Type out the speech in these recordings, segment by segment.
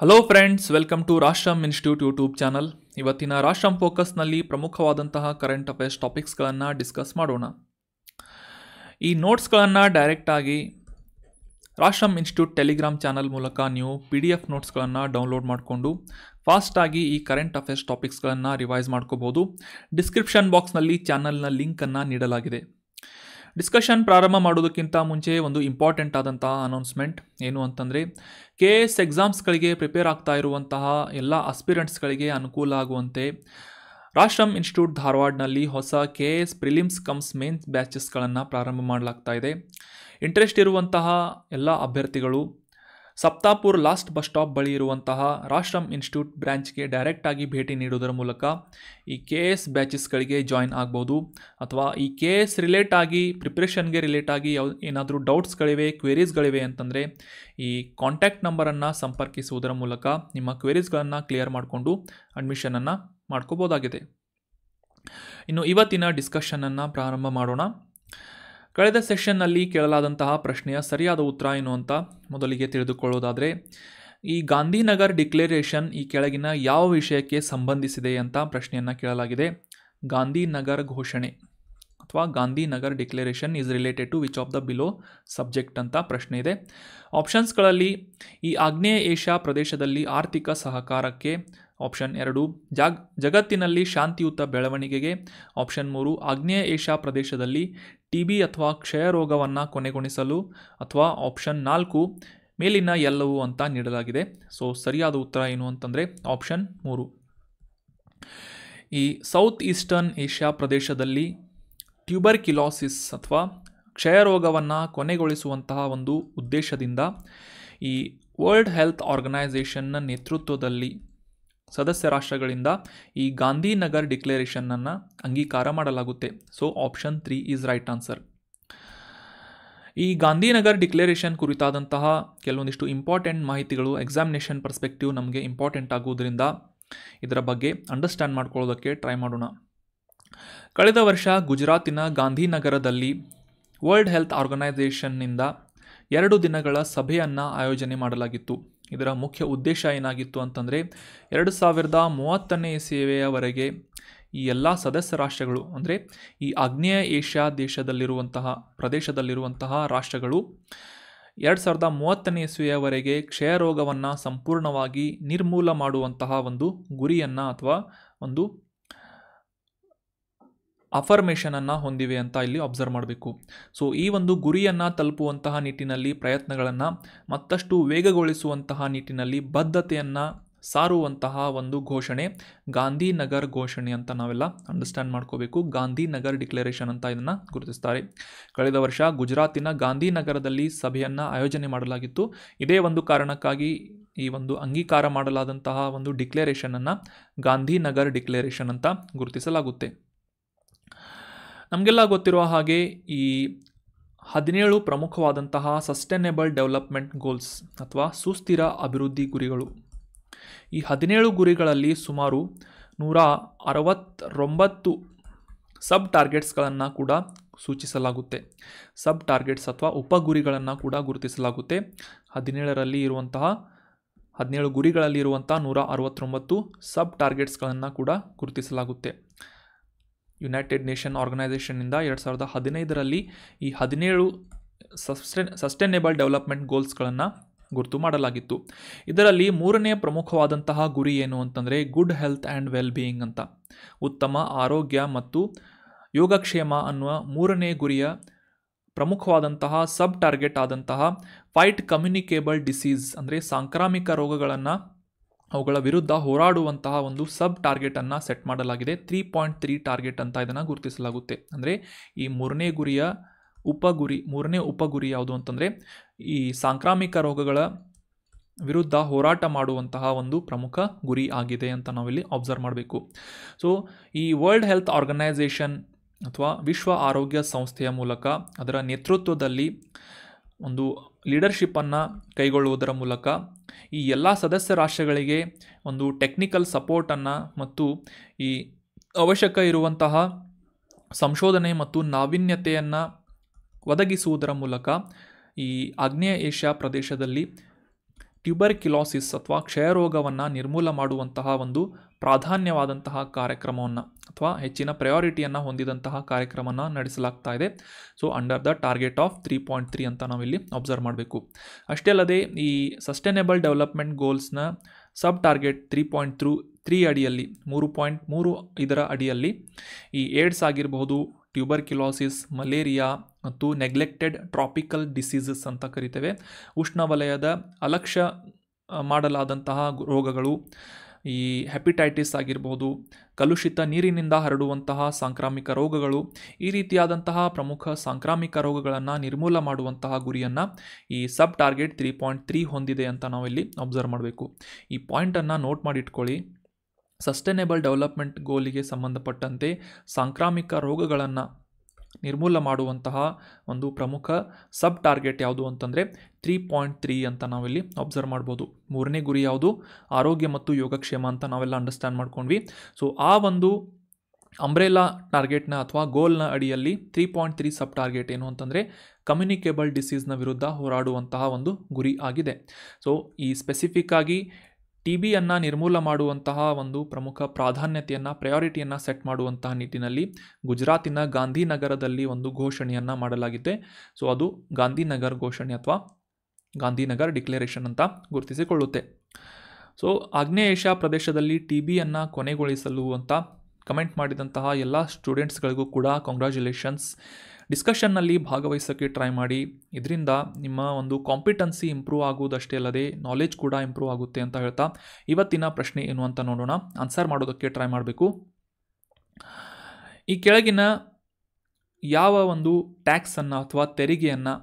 Hello friends, welcome to Rashtram institute YouTube channel. ಇವತ್ತಿನ ರಾಷ್ಟ್ರಂ ಫೋಕಸ್ನಲ್ಲಿ ಪ್ರಮುಖವಾದಂತಹ current affairs ಟಾಪಿಕ್ಸ್ಗಳನ್ನು discuss ಮಾಡೋಣ. ಈ ನೋಟ್ಸ್ಗಳನ್ನು ಡೈರೆಕ್ಟಾಗಿ ರಾಷ್ಟ್ರಂ ಇನ್ಸ್ಟಿಟ್ಯೂಟ್ ಟೆಲಿಗ್ರಾಮ್ ಚಾನಲ್ ಮೂಲಕ ನೀವು PDF ನೋಟ್ಸ್ಗಳನ್ನು ಡೌನ್ಲೋಡ್ ಮಾಡಿಕೊಂಡು ಫಾಸ್ಟಾಗಿ ಈ ಕರೆಂಟ್ ಅಫೇರ್ಸ್ ಟಾಪಿಕ್ಸ್ಗಳನ್ನು ರಿವೈಸ್ ಮಾಡ್ಕೋಬೋದು. ಡಿಸ್ಕ್ರಿಪ್ಷನ್ ಬಾಕ್ಸ್ನಲ್ಲಿ ಚಾನಲ್ನ ಲಿಂಕನ್ನು ನೀಡಲಾಗಿದೆ. ಡಿಸ್ಕಷನ್ ಪ್ರಾರಂಭ ಮಾಡೋದಕ್ಕಿಂತ ಮುಂಚೆ ಒಂದು ಇಂಪಾರ್ಟೆಂಟ್ ಆದಂತಹ ಅನೌನ್ಸ್ಮೆಂಟ್ ಏನು ಅಂತಂದರೆ, KS ಎಕ್ಸಾಮ್ಸ್ಗಳಿಗೆ ಪ್ರಿಪೇರ್ ಆಗ್ತಾ ಇರುವಂತಹ ಎಲ್ಲ ಆಸ್ಪಿರೆಂಟ್ಸ್ಗಳಿಗೆ ಅನುಕೂಲ ಆಗುವಂತೆ ರಾಷ್ಟ್ರಂ ಇನ್ಸ್ಟಿಟ್ಯೂಟ್ ಧಾರವಾಡನಲ್ಲಿ ಹೊಸ KS ಪ್ರಿಲಿಮ್ಸ್ ಕಮ್ಸ್ ಮೇನ್ಸ್ ಬ್ಯಾಚಸ್ಗಳನ್ನು ಪ್ರಾರಂಭ ಮಾಡಲಾಗ್ತಾ ಇದೆ. ಇಂಟ್ರೆಸ್ಟ್ ಇರುವಂತಹ ಎಲ್ಲ ಅಭ್ಯರ್ಥಿಗಳು ಸಪ್ತಾಪುರ್ ಲಾಸ್ಟ್ ಬಸ್ ಸ್ಟಾಪ್ ಬಳಿ ಇರುವಂತಹ ರಾಷ್ಟ್ರಂ ಇನ್ಸ್ಟಿಟ್ಯೂಟ್ ಬ್ರ್ಯಾಂಚ್ಗೆ ಡೈರೆಕ್ಟಾಗಿ ಭೇಟಿ ನೀಡುವುದರ ಮೂಲಕ ಈ KS ಬ್ಯಾಚಸ್ಗಳಿಗೆ ಜಾಯಿನ್ ಆಗ್ಬೋದು. ಅಥವಾ ಈ KS ಪ್ರಿಪ್ರೇಷನ್ಗೆ ರಿಲೇಟ್ ಆಗಿ ಏನಾದರೂ ಡೌಟ್ಸ್ಗಳಿವೆ, ಕ್ವೆರೀಸ್ಗಳಿವೆ ಅಂತಂದರೆ ಈ ಕಾಂಟ್ಯಾಕ್ಟ್ ನಂಬರನ್ನು ಸಂಪರ್ಕಿಸುವುದರ ಮೂಲಕ ನಿಮ್ಮ ಕ್ವೆರೀಸ್ಗಳನ್ನು ಕ್ಲಿಯರ್ ಮಾಡಿಕೊಂಡು ಅಡ್ಮಿಷನನ್ನು ಮಾಡ್ಕೋಬೋದಾಗಿದೆ. ಇನ್ನು ಇವತ್ತಿನ ಡಿಸ್ಕಷನನ್ನು ಪ್ರಾರಂಭ ಮಾಡೋಣ. ಕಳೆದ ಸೆಷನ್ನಲ್ಲಿ ಕೇಳಲಾದಂತಹ ಪ್ರಶ್ನೆಯ ಸರಿಯಾದ ಉತ್ತರ ಏನು ಅಂತ ಮೊದಲಿಗೆ ತಿಳಿದುಕೊಳ್ಳೋದಾದರೆ, ಈ ಗಾಂಧಿನಗರ್ ಡಿಕ್ಲೇರೇಷನ್ ಈ ಕೆಳಗಿನ ಯಾವ ವಿಷಯಕ್ಕೆ ಸಂಬಂಧಿಸಿದೆ ಅಂತ ಪ್ರಶ್ನೆಯನ್ನು ಕೇಳಲಾಗಿದೆ. ಗಾಂಧಿನಗರ್ ಘೋಷಣೆ ಅಥವಾ Gandhinagar declaration is related to which of the below subject ಅಂತ ಪ್ರಶ್ನೆ ಇದೆ. ಆಪ್ಷನ್ಸ್ಗಳಲ್ಲಿ ಈ ಆಗ್ನೇಯ ಏಷ್ಯಾ ಪ್ರದೇಶದಲ್ಲಿ ಆರ್ಥಿಕ ಸಹಕಾರಕ್ಕೆ, ಆಪ್ಷನ್ 2 ಜಗತ್ತಿನಲ್ಲಿ ಶಾಂತಿಯುತ ಬೆಳವಣಿಗೆಗೆ, ಆಪ್ಷನ್ 3 ಆಗ್ನೇಯ ಏಷ್ಯಾ ಪ್ರದೇಶದಲ್ಲಿ TB ಅಥವಾ ಕ್ಷಯ ರೋಗವನ್ನು ಕೊನೆಗೊಳಿಸಲು, ಅಥವಾ ಆಪ್ಷನ್ 4 ಮೇಲಿನ ಎಲ್ಲವೂ ಅಂತ ನೀಡಲಾಗಿದೆ. ಸೊ ಸರಿಯಾದ ಉತ್ತರ ಏನು ಅಂತಂದರೆ ಆಪ್ಷನ್ 3. ಈ ಸೌತ್ ಈಸ್ಟರ್ನ್ ಏಷ್ಯಾ ಪ್ರದೇಶದಲ್ಲಿ ಟ್ಯೂಬರ್ಕ್ಯುಲೋಸಿಸ್ ಅಥವಾ ಕ್ಷಯ ರೋಗವನ್ನು ಕೊನೆಗೊಳಿಸುವಂತಹ ಒಂದು ಉದ್ದೇಶದಿಂದ ಈ ವರ್ಲ್ಡ್ ಹೆಲ್ತ್ ಆರ್ಗನೈಸೇಷನ್ನ ನೇತೃತ್ವದಲ್ಲಿ ಸದಸ್ಯ ರಾಷ್ಟ್ರಗಳಿಂದ ಈ ಗಾಂಧಿನಗರ್ ಡಿಕ್ಲೇರೇಷನನ್ನು ಅಂಗೀಕಾರ ಮಾಡಲಾಗುತ್ತೆ. So option 3 is right answer. ಈ ಗಾಂಧಿನಗರ್ ಡಿಕ್ಲೇರೇಷನ್ ಕುರಿತಾದಂತಹ ಕೆಲವೊಂದಿಷ್ಟು ಇಂಪಾರ್ಟೆಂಟ್ ಮಾಹಿತಿಗಳು ಎಕ್ಸಾಮಿನೇಷನ್ ಪರ್ಸ್ಪೆಕ್ಟಿವ್ ನಮಗೆ ಇಂಪಾರ್ಟೆಂಟ್ ಆಗುವುದರಿಂದ ಇದರ ಬಗ್ಗೆ ಅಂಡರ್ಸ್ಟ್ಯಾಂಡ್ ಮಾಡ್ಕೊಳ್ಳೋದಕ್ಕೆ ಟ್ರೈ ಮಾಡೋಣ. ಕಳೆದ ವರ್ಷ ಗುಜರಾತಿನ ಗಾಂಧಿನಗರದಲ್ಲಿ ವರ್ಲ್ಡ್ ಹೆಲ್ತ್ ಆರ್ಗನೈಸೇಷನ್ನಿಂದ 2 ದಿನಗಳ ಸಭೆಯನ್ನು ಆಯೋಜನೆ ಮಾಡಲಾಗಿತ್ತು. ಇದರ ಮುಖ್ಯ ಉದ್ದೇಶ ಏನಾಗಿತ್ತು ಅಂತಂದರೆ, 2030ನೇ ಇಸವಿಯವರೆಗೆ ಈ ಎಲ್ಲ ಸದಸ್ಯ ರಾಷ್ಟ್ರಗಳು ಅಂದರೆ ಈ ಆಗ್ನೇಯ ಏಷ್ಯಾ ಪ್ರದೇಶದಲ್ಲಿರುವಂತಹ ರಾಷ್ಟ್ರಗಳು 2030ನೇ ಇಸವಿಯವರೆಗೆ ಕ್ಷಯ ರೋಗವನ್ನು ಸಂಪೂರ್ಣವಾಗಿ ನಿರ್ಮೂಲ ಮಾಡುವಂತಹ ಒಂದು ಗುರಿಯನ್ನು ಅಥವಾ ಒಂದು ಅಫರ್ಮೇಷನನ್ನು ಹೊಂದಿವೆ ಅಂತ ಇಲ್ಲಿ ಅಬ್ಸರ್ವ್ ಮಾಡಬೇಕು. ಸೊ ಈ ಒಂದು ಗುರಿಯನ್ನು ತಲುಪುವಂತಹ ನಿಟ್ಟಿನಲ್ಲಿ ಪ್ರಯತ್ನಗಳನ್ನು ಮತ್ತಷ್ಟು ವೇಗಗೊಳಿಸುವಂತಹ ನಿಟ್ಟಿನಲ್ಲಿ ಬದ್ಧತೆಯನ್ನು ಸಾರುವಂತಹ ಒಂದು ಘೋಷಣೆ ಗಾಂಧಿನಗರ್ ಘೋಷಣೆ ಅಂತ ನಾವೆಲ್ಲ ಅಂಡರ್ಸ್ಟ್ಯಾಂಡ್ ಮಾಡ್ಕೋಬೇಕು. ಗಾಂಧಿನಗರ್ ಡಿಕ್ಲೇರೇಷನ್ ಅಂತ ಇದನ್ನು ಗುರುತಿಸ್ತಾರೆ. ಕಳೆದ ವರ್ಷ ಗುಜರಾತಿನ ಗಾಂಧಿನಗರದಲ್ಲಿ ಸಭೆಯನ್ನು ಆಯೋಜನೆ ಮಾಡಲಾಗಿತ್ತು. ಇದೇ ಒಂದು ಕಾರಣಕ್ಕಾಗಿ ಈ ಒಂದು ಅಂಗೀಕಾರ ಮಾಡಲಾದಂತಹ ಒಂದು ಡಿಕ್ಲೇರೇಷನನ್ನು ಗಾಂಧಿನಗರ್ ಡಿಕ್ಲೇರೇಷನ್ ಅಂತ ಗುರುತಿಸಲಾಗುತ್ತೆ. ನಮಗೆಲ್ಲ ಗೊತ್ತಿರುವ ಹಾಗೆ ಈ 17 ಪ್ರಮುಖವಾದಂತಹ ಸಸ್ಟೈನೇಬಲ್ ಡೆವಲಪ್ಮೆಂಟ್ ಗೋಲ್ಸ್ ಅಥವಾ ಸುಸ್ಥಿರ ಅಭಿವೃದ್ಧಿ ಗುರಿಗಳು. ಈ 17 ಗುರಿಗಳಲ್ಲಿ ಸುಮಾರು 169 ಸಬ್ ಟಾರ್ಗೆಟ್ಸ್ಗಳನ್ನು ಕೂಡ ಸೂಚಿಸಲಾಗುತ್ತೆ. ಸಬ್ ಟಾರ್ಗೆಟ್ಸ್ ಅಥವಾ ಉಪಗುರಿಗಳನ್ನು ಕೂಡ ಗುರುತಿಸಲಾಗುತ್ತೆ. 17 ಗುರಿಗಳಲ್ಲಿ ಇರುವಂಥ 169 ಸಬ್ ಟಾರ್ಗೆಟ್ಸ್ಗಳನ್ನು ಕೂಡ ಗುರುತಿಸಲಾಗುತ್ತೆ. ಯುನೈಟೆಡ್ ನೇಷನ್ ಆರ್ಗನೈಸೇಷನ್ನಿಂದ 2015ರಲ್ಲಿ ಈ 17 ಸಸ್ಟೈನೇಬಲ್ ಡೆವಲಪ್ಮೆಂಟ್ ಗೋಲ್ಸ್ಗಳನ್ನು ಗುರುತು ಮಾಡಲಾಗಿತ್ತು. ಇದರಲ್ಲಿ 3ನೇ ಪ್ರಮುಖವಾದಂತಹ ಗುರಿ ಏನು ಅಂತಂದರೆ good health and well being ಅಂತ. ಉತ್ತಮ ಆರೋಗ್ಯ ಮತ್ತು ಯೋಗಕ್ಷೇಮ ಅನ್ನುವ 3ನೇ ಗುರಿಯ ಪ್ರಮುಖವಾದಂತಹ ಸಬ್ ಟಾರ್ಗೆಟ್ ಆದಂತಹ ಫೈಟ್ ಕಮ್ಯುನಿಕೇಬಲ್ ಡಿಸೀಸ್ ಅಂದರೆ ಸಾಂಕ್ರಾಮಿಕ ರೋಗಗಳನ್ನು ಅವುಗಳ ವಿರುದ್ಧ ಹೋರಾಡುವಂತಹ ಒಂದು ಸಬ್ ಟಾರ್ಗೆಟನ್ನು ಸೆಟ್ ಮಾಡಲಾಗಿದೆ. 3.3 ಟಾರ್ಗೆಟ್ ಅಂತ ಇದನ್ನು ಗುರುತಿಸಲಾಗುತ್ತೆ. ಅಂದರೆ ಈ 3ನೇ ಉಪಗುರಿ ಯಾವುದು ಅಂತಂದರೆ ಈ ಸಾಂಕ್ರಾಮಿಕ ರೋಗಗಳ ವಿರುದ್ಧ ಹೋರಾಟ ಮಾಡುವಂತಹ ಒಂದು ಪ್ರಮುಖ ಗುರಿ ಆಗಿದೆ ಅಂತ ನಾವಿಲ್ಲಿ ಅಬ್ಸರ್ವ್ ಮಾಡಬೇಕು. ಸೊ ಈ ವರ್ಲ್ಡ್ ಹೆಲ್ತ್ ಆರ್ಗನೈಸೇಷನ್ ಅಥವಾ ವಿಶ್ವ ಆರೋಗ್ಯ ಸಂಸ್ಥೆಯ ಮೂಲಕ ಅದರ ನೇತೃತ್ವದಲ್ಲಿ ಒಂದು ಲೀಡರ್ಶಿಪ್ಪನ್ನು ಕೈಗೊಳ್ಳುವುದರ ಮೂಲಕ ಈ ಎಲ್ಲ ಸದಸ್ಯ ರಾಷ್ಟ್ರಗಳಿಗೆ ಒಂದು ಟೆಕ್ನಿಕಲ್ ಸಪೋರ್ಟನ್ನು ಮತ್ತು ಈ ಅವಶ್ಯಕ ಇರುವಂತಹ ಸಂಶೋಧನೆ ಮತ್ತು ನಾವೀನ್ಯತೆಯನ್ನು ಒದಗಿಸುವುದರ ಮೂಲಕ ಈ ಆಗ್ನೇಯ ಏಷ್ಯಾ ಪ್ರದೇಶದಲ್ಲಿ ಟ್ಯೂಬರ್ಕ್ಯುಲೋಸಿಸ್ ಅಥವಾ ಕ್ಷಯರೋಗವನ್ನು ನಿರ್ಮೂಲ ಮಾಡುವಂತಹ ಒಂದು ಪ್ರಾಧಾನ್ಯವಾದಂತಹ ಕಾರ್ಯಕ್ರಮವನ್ನು ಅಥವಾ ಹೆಚ್ಚಿನ ಪ್ರಯಾರಿಟಿಯನ್ನು ಹೊಂದಿದಂತಹ ಕಾರ್ಯಕ್ರಮವನ್ನು ನಡೆಸಲಾಗ್ತಾ ಇದೆ. So under the target of 3.3 ಅಂತ ನಾವಿಲ್ಲಿ ಅಬ್ಸರ್ವ್ ಮಾಡಬೇಕು. ಅಷ್ಟೇ ಅಲ್ಲದೆ ಈ ಸಸ್ಟೈನೇಬಲ್ ಡೆವಲಪ್ಮೆಂಟ್ ಗೋಲ್ಸ್ನ ಸಬ್ ಟಾರ್ಗೆಟ್ 3.3 ಅಡಿಯಲ್ಲಿ 3.3 ಇದರ ಅಡಿಯಲ್ಲಿ ಈ ಏಡ್ಸ್ ಆಗಿರಬಹುದು, ಟ್ಯೂಬರ್ಕ್ಯುಲೋಸಿಸ್, ಮಲೇರಿಯಾ ಮತ್ತು ನೆಗ್ಲೆಕ್ಟೆಡ್ ಟ್ರಾಪಿಕಲ್ ಡಿಸೀಸಸ್ ಅಂತ ಕರಿತೇವೆ, ಉಷ್ಣವಲಯದ ಅಲಕ್ಷ್ಯ ಮಾಡಲಾದಂತಹ ರೋಗಗಳು, ಈ ಹೆಪಟೈಟಿಸ್ ಆಗಿರಬಹುದು, ಕಲುಷಿತ ನೀರಿನಿಂದ ಹರಡುವಂತಹ ಸಾಂಕ್ರಾಮಿಕ ರೋಗಗಳು, ಈ ರೀತಿಯಾದಂತಹ ಪ್ರಮುಖ ಸಾಂಕ್ರಾಮಿಕ ರೋಗಗಳನ್ನು ನಿರ್ಮೂಲ ಮಾಡುವಂತಹ ಗುರಿಯನ್ನು ಈ ಸಬ್ ಟಾರ್ಗೆಟ್ 3.3 ಹೊಂದಿದೆ ಅಂತ ನಾವಿಲ್ಲಿ ಅಬ್ಸರ್ವ್ ಮಾಡಬೇಕು. ಈ ಪಾಯಿಂಟನ್ನು ನೋಟ್ ಮಾಡಿಟ್ಕೊಳ್ಳಿ. ಸಸ್ಟೈನೇಬಲ್ ಡೆವಲಪ್ಮೆಂಟ್ ಗೋಲಿಗೆ ಸಂಬಂಧಪಟ್ಟಂತೆ ಸಾಂಕ್ರಾಮಿಕ ರೋಗಗಳನ್ನು ನಿರ್ಮೂಲ ಮಾಡುವಂತಹ ಒಂದು ಪ್ರಮುಖ ಸಬ್ ಟಾರ್ಗೆಟ್ ಯಾವುದು ಅಂತಂದರೆ 3.3 ಅಂತ ನಾವಿಲ್ಲಿ ಅಬ್ಸರ್ವ್ ಮಾಡ್ಬೋದು. ಮೂರನೇ ಗುರಿ ಯಾವುದು? ಆರೋಗ್ಯ ಮತ್ತು ಯೋಗಕ್ಷೇಮ ಅಂತ ನಾವೆಲ್ಲ ಅಂಡರ್ಸ್ಟ್ಯಾಂಡ್ ಮಾಡ್ಕೊಂಡ್ವಿ. ಸೊ ಆ ಒಂದು ಅಂಬ್ರೆಲಾ ಟಾರ್ಗೆಟ್ನ ಅಥವಾ ಗೋಲ್ನ ಅಡಿಯಲ್ಲಿ 3.3 ಸಬ್ ಟಾರ್ಗೆಟ್ ಏನು ಅಂತಂದರೆ ಕಮ್ಯುನಿಕೇಬಲ್ ಡಿಸೀಸ್ನ ವಿರುದ್ಧ ಹೋರಾಡುವಂತಹ ಒಂದು ಗುರಿ ಆಗಿದೆ. ಸೊ ಈ ಸ್ಪೆಸಿಫಿಕ್ ಆಗಿ TBಯನ್ನು ನಿರ್ಮೂಲ ಮಾಡುವಂತಹ ಒಂದು ಪ್ರಮುಖ ಪ್ರಾಧಾನ್ಯತೆಯನ್ನು ಪ್ರಯಾರಿಟಿಯನ್ನು ಸೆಟ್ ಮಾಡುವಂತಹ ನಿಟ್ಟಿನಲ್ಲಿ ಗುಜರಾತಿನ ಗಾಂಧಿನಗರದಲ್ಲಿ ಒಂದು ಘೋಷಣೆಯನ್ನು ಮಾಡಲಾಗಿದೆ. ಸೊ ಅದು ಗಾಂಧಿನಗರ್ ಘೋಷಣೆ ಅಥವಾ ಗಾಂಧಿನಗರ್ ಡಿಕ್ಲರೇಷನ್ ಅಂತ ಗುರುತಿಸಿಕೊಳ್ಳುತ್ತೆ. ಸೊ ಆಗ್ನೇಯ ಏಷ್ಯಾ ಪ್ರದೇಶದಲ್ಲಿ TBಯನ್ನು ಕೊನೆಗೊಳಿಸಲು ಅಂತ ಕಮೆಂಟ್ ಮಾಡಿದಂತಹ ಎಲ್ಲ ಸ್ಟೂಡೆಂಟ್ಸ್ಗಳಿಗೂ ಕೂಡ ಕಾಂಗ್ರ್ಯಾಚುಲೇಷನ್ಸ್. ಡಿಸ್ಕಷನ್ನಲ್ಲಿ ಭಾಗವಹಿಸೋಕ್ಕೆ ಟ್ರೈ ಮಾಡಿ. ಇದರಿಂದ ನಿಮ್ಮ ಒಂದು ಕಾಂಪಿಟೆನ್ಸಿ ಇಂಪ್ರೂವ್ ಆಗುವುದಷ್ಟೇ ಅಲ್ಲದೆ ನಾಲೆಜ್ ಕೂಡ ಇಂಪ್ರೂವ್ ಆಗುತ್ತೆ ಅಂತ ಹೇಳ್ತಾ ಇವತ್ತಿನ ಪ್ರಶ್ನೆ ಏನು ಅಂತ ನೋಡೋಣ. ಆನ್ಸರ್ ಮಾಡೋದಕ್ಕೆ ಟ್ರೈ ಮಾಡಬೇಕು. ಈ ಕೆಳಗಿನ ಯಾವ ಒಂದು ಟ್ಯಾಕ್ಸನ್ನು ಅಥವಾ ತೆರಿಗೆಯನ್ನು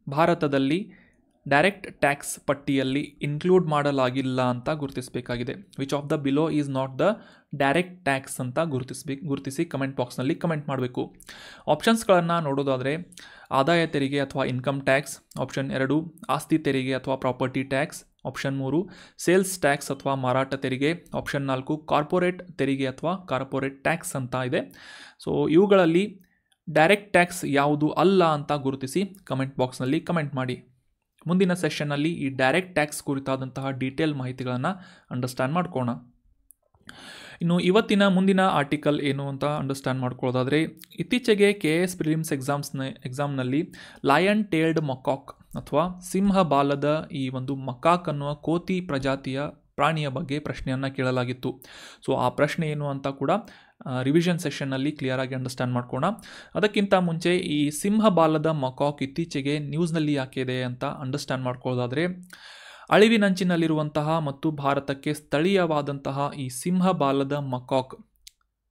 ಭಾರತದಲ್ಲಿ ಡೈರೆಕ್ಟ್ ಟ್ಯಾಕ್ಸ್ ಪಟ್ಟಿಯಲ್ಲಿ ಇನ್ಕ್ಲೂಡ್ ಮಾಡಲಾಗಿಲ್ಲ ಅಂತ ಗುರುತಿಸಬೇಕಾಗಿದೆ. Which of the below is not the direct tax ಅಂತ ಗುರುತಿಸಿ ಕಮೆಂಟ್ ಬಾಕ್ಸ್ನಲ್ಲಿ ಕಮೆಂಟ್ ಮಾಡಬೇಕು. ಆಪ್ಷನ್ಸ್ಗಳನ್ನು ನೋಡೋದಾದರೆ ಆದಾಯ ತೆರಿಗೆ ಅಥವಾ ಇನ್ಕಮ್ ಟ್ಯಾಕ್ಸ್, ಆಪ್ಷನ್ 2 ಆಸ್ತಿ ತೆರಿಗೆ ಅಥವಾ property tax, option 3 sales tax ಅಥವಾ ಮಾರಾಟ ತೆರಿಗೆ, ಆಪ್ಷನ್ 4 ಕಾರ್ಪೊರೇಟ್ ತೆರಿಗೆ ಅಥವಾ ಕಾರ್ಪೊರೇಟ್ ಟ್ಯಾಕ್ಸ್ ಅಂತ ಇದೆ. ಸೊ ಇವುಗಳಲ್ಲಿ ಡೈರೆಕ್ಟ್ ಟ್ಯಾಕ್ಸ್ ಯಾವುದು ಅಲ್ಲ ಅಂತ ಗುರುತಿಸಿ ಕಮೆಂಟ್ ಬಾಕ್ಸ್ನಲ್ಲಿ ಕಮೆಂಟ್ ಮಾಡಿ. ಮುಂದಿನ ಸೆಷನ್ನಲ್ಲಿ ಈ ಡೈರೆಕ್ಟ್ ಟ್ಯಾಕ್ಸ್ ಕುರಿತಾದಂತಹ ಡೀಟೇಲ್ ಮಾಹಿತಿಗಳನ್ನು ಅಂಡರ್ಸ್ಟ್ಯಾಂಡ್ ಮಾಡ್ಕೋಣ. ಇನ್ನು ಇವತ್ತಿನ ಮುಂದಿನ ಆರ್ಟಿಕಲ್ ಏನು ಅಂತ ಅಂಡರ್ಸ್ಟ್ಯಾಂಡ್ ಮಾಡ್ಕೊಳ್ಳೋದಾದರೆ, ಇತ್ತೀಚೆಗೆ KS prelims ಎಕ್ಸಾಮ್ನಲ್ಲಿ lion tailed macaque ಅಥವಾ ಸಿಂಹ ಬಾಲದ ಈ ಒಂದು ಮಕಾಕ್ ಅನ್ನುವ ಕೋತಿ ಪ್ರಜಾತಿಯ ಪ್ರಾಣಿಯ ಬಗ್ಗೆ ಪ್ರಶ್ನೆಯನ್ನು ಕೇಳಲಾಗಿತ್ತು. ಸೊ ಆ ಪ್ರಶ್ನೆ ಏನು ಅಂತ ಕೂಡ ರಿವಿಷನ್ ಸೆಷನ್ನಲ್ಲಿ ಕ್ಲಿಯರಾಗಿ ಅಂಡರ್ಸ್ಟ್ಯಾಂಡ್ ಮಾಡ್ಕೋಣ. ಅದಕ್ಕಿಂತ ಮುಂಚೆ ಈ ಸಿಂಹ ಬಾಲದ ಮಕಾಕ್ ಇತ್ತೀಚೆಗೆ ನ್ಯೂಸ್ನಲ್ಲಿ ಯಾಕೆ ಇದೆ ಅಂತ ಅಂಡರ್ಸ್ಟ್ಯಾಂಡ್ ಮಾಡ್ಕೊಳ್ಳೋದಾದರೆ, ಅಳಿವಿನಂಚಿನಲ್ಲಿರುವಂತಹ ಮತ್ತು ಭಾರತಕ್ಕೆ ಸ್ಥಳೀಯವಾದಂತಹ ಈ ಸಿಂಹ ಬಾಲದ ಮಕಾಕ್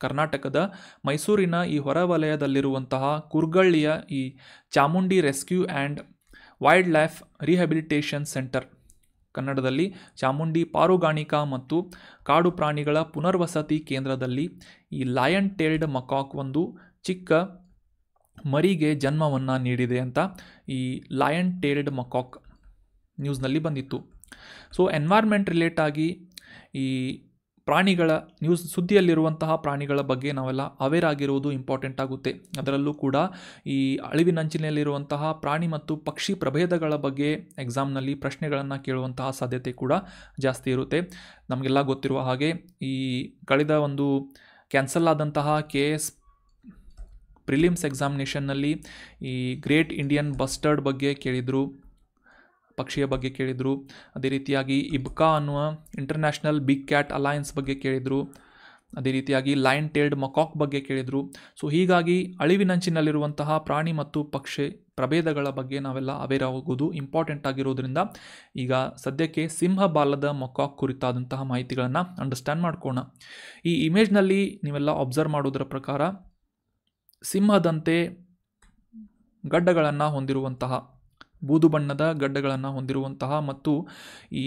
ಕರ್ನಾಟಕದ ಮೈಸೂರಿನ ಈ ಹೊರವಲಯದಲ್ಲಿರುವಂತಹ ಕುರ್ಗಳ್ಳಿಯ ಈ Chamundi rescue and wild life rehabilitation centre, ಕನ್ನಡದಲ್ಲಿ ಚಾಮುಂಡಿ ಪಾರುಗಾಣಿಕಾ ಮತ್ತು ಕಾಡು ಪ್ರಾಣಿಗಳ ಪುನರ್ವಸತಿ ಕೇಂದ್ರದಲ್ಲಿ ಈ ಲಯನ್ ಟೇಲ್ಡ್ ಮಕಾಕ್ ಒಂದು ಚಿಕ್ಕ ಮರಿಗೆ ಜನ್ಮವನ್ನು ನೀಡಿದೆ ಅಂತ ಈ ಲಯನ್ ಟೇಲ್ಡ್ ಮಕಾಕ್ ನ್ಯೂಸ್ನಲ್ಲಿ ಬಂದಿತ್ತು. ಸೊ ಎನ್ವೈರ್ಮೆಂಟ್ ರಿಲೇಟ್ ಆಗಿ ಈ ಪ್ರಾಣಿಗಳ ಸುದ್ದಿಯಲ್ಲಿರುವಂತಹ ಪ್ರಾಣಿಗಳ ಬಗ್ಗೆ ನಾವೆಲ್ಲ ಅವೇರ್ ಆಗಿರುವುದು ಇಂಪಾರ್ಟೆಂಟ್ ಆಗುತ್ತೆ. ಅದರಲ್ಲೂ ಕೂಡ ಈ ಅಳಿವಿನಂಚಿನಲ್ಲಿರುವಂತಹ ಪ್ರಾಣಿ ಮತ್ತು ಪಕ್ಷಿ ಪ್ರಭೇದಗಳ ಬಗ್ಗೆ ಎಕ್ಸಾಮ್ನಲ್ಲಿ ಪ್ರಶ್ನೆಗಳನ್ನು ಕೇಳುವಂತಹ ಸಾಧ್ಯತೆ ಕೂಡ ಜಾಸ್ತಿ ಇರುತ್ತೆ. ನಮಗೆಲ್ಲ ಗೊತ್ತಿರುವ ಹಾಗೆ ಈ ಕಳೆದ ಒಂದು ಕ್ಯಾನ್ಸಲ್ ಆದಂತಹ KS ಪ್ರಿಲಿಮ್ಸ್ ಎಕ್ಸಾಮಿನೇಷನ್ನಲ್ಲಿ ಈ ಗ್ರೇಟ್ ಇಂಡಿಯನ್ ಬಸ್ಟರ್ಡ್ ಬಗ್ಗೆ ಕೇಳಿದರು, ಪಕ್ಷಿಯ ಬಗ್ಗೆ ಕೇಳಿದರು. ಅದೇ ರೀತಿಯಾಗಿ ಇಬ್ಕಾ ಅನ್ನುವ ಇಂಟರ್ನ್ಯಾಷನಲ್ ಬಿಗ್ ಕ್ಯಾಟ್ ಅಲಯನ್ಸ್ ಬಗ್ಗೆ ಕೇಳಿದರು. ಅದೇ ರೀತಿಯಾಗಿ ಲಯನ್ ಟೇಲ್ಡ್ ಮಕಾಕ್ ಬಗ್ಗೆ ಕೇಳಿದರು. ಸೊ ಹೀಗಾಗಿ ಅಳಿವಿನಂಚಿನಲ್ಲಿರುವಂತಹ ಪ್ರಾಣಿ ಮತ್ತು ಪಕ್ಷಿ ಪ್ರಭೇದಗಳ ಬಗ್ಗೆ ನಾವೆಲ್ಲ ಅವೇರ್ ಆಗೋದು ಇಂಪಾರ್ಟೆಂಟ್ ಆಗಿರೋದ್ರಿಂದ ಈಗ ಸದ್ಯಕ್ಕೆ ಸಿಂಹ ಬಾಲದ ಮಕಾಕ್ ಕುರಿತಾದಂತಹ ಮಾಹಿತಿಗಳನ್ನು ಅಂಡರ್ಸ್ಟ್ಯಾಂಡ್ ಮಾಡ್ಕೋಣ. ಈ ಇಮೇಜ್ನಲ್ಲಿ ನೀವೆಲ್ಲ ಅಬ್ಸರ್ವ್ ಮಾಡೋದರ ಪ್ರಕಾರ ಸಿಂಹದಂತೆ ಗಡ್ಡಗಳನ್ನು ಹೊಂದಿರುವಂತಹ, ಬೂದು ಬಣ್ಣದ ಗಡ್ಡಗಳನ್ನು ಹೊಂದಿರುವಂತಹ ಮತ್ತು ಈ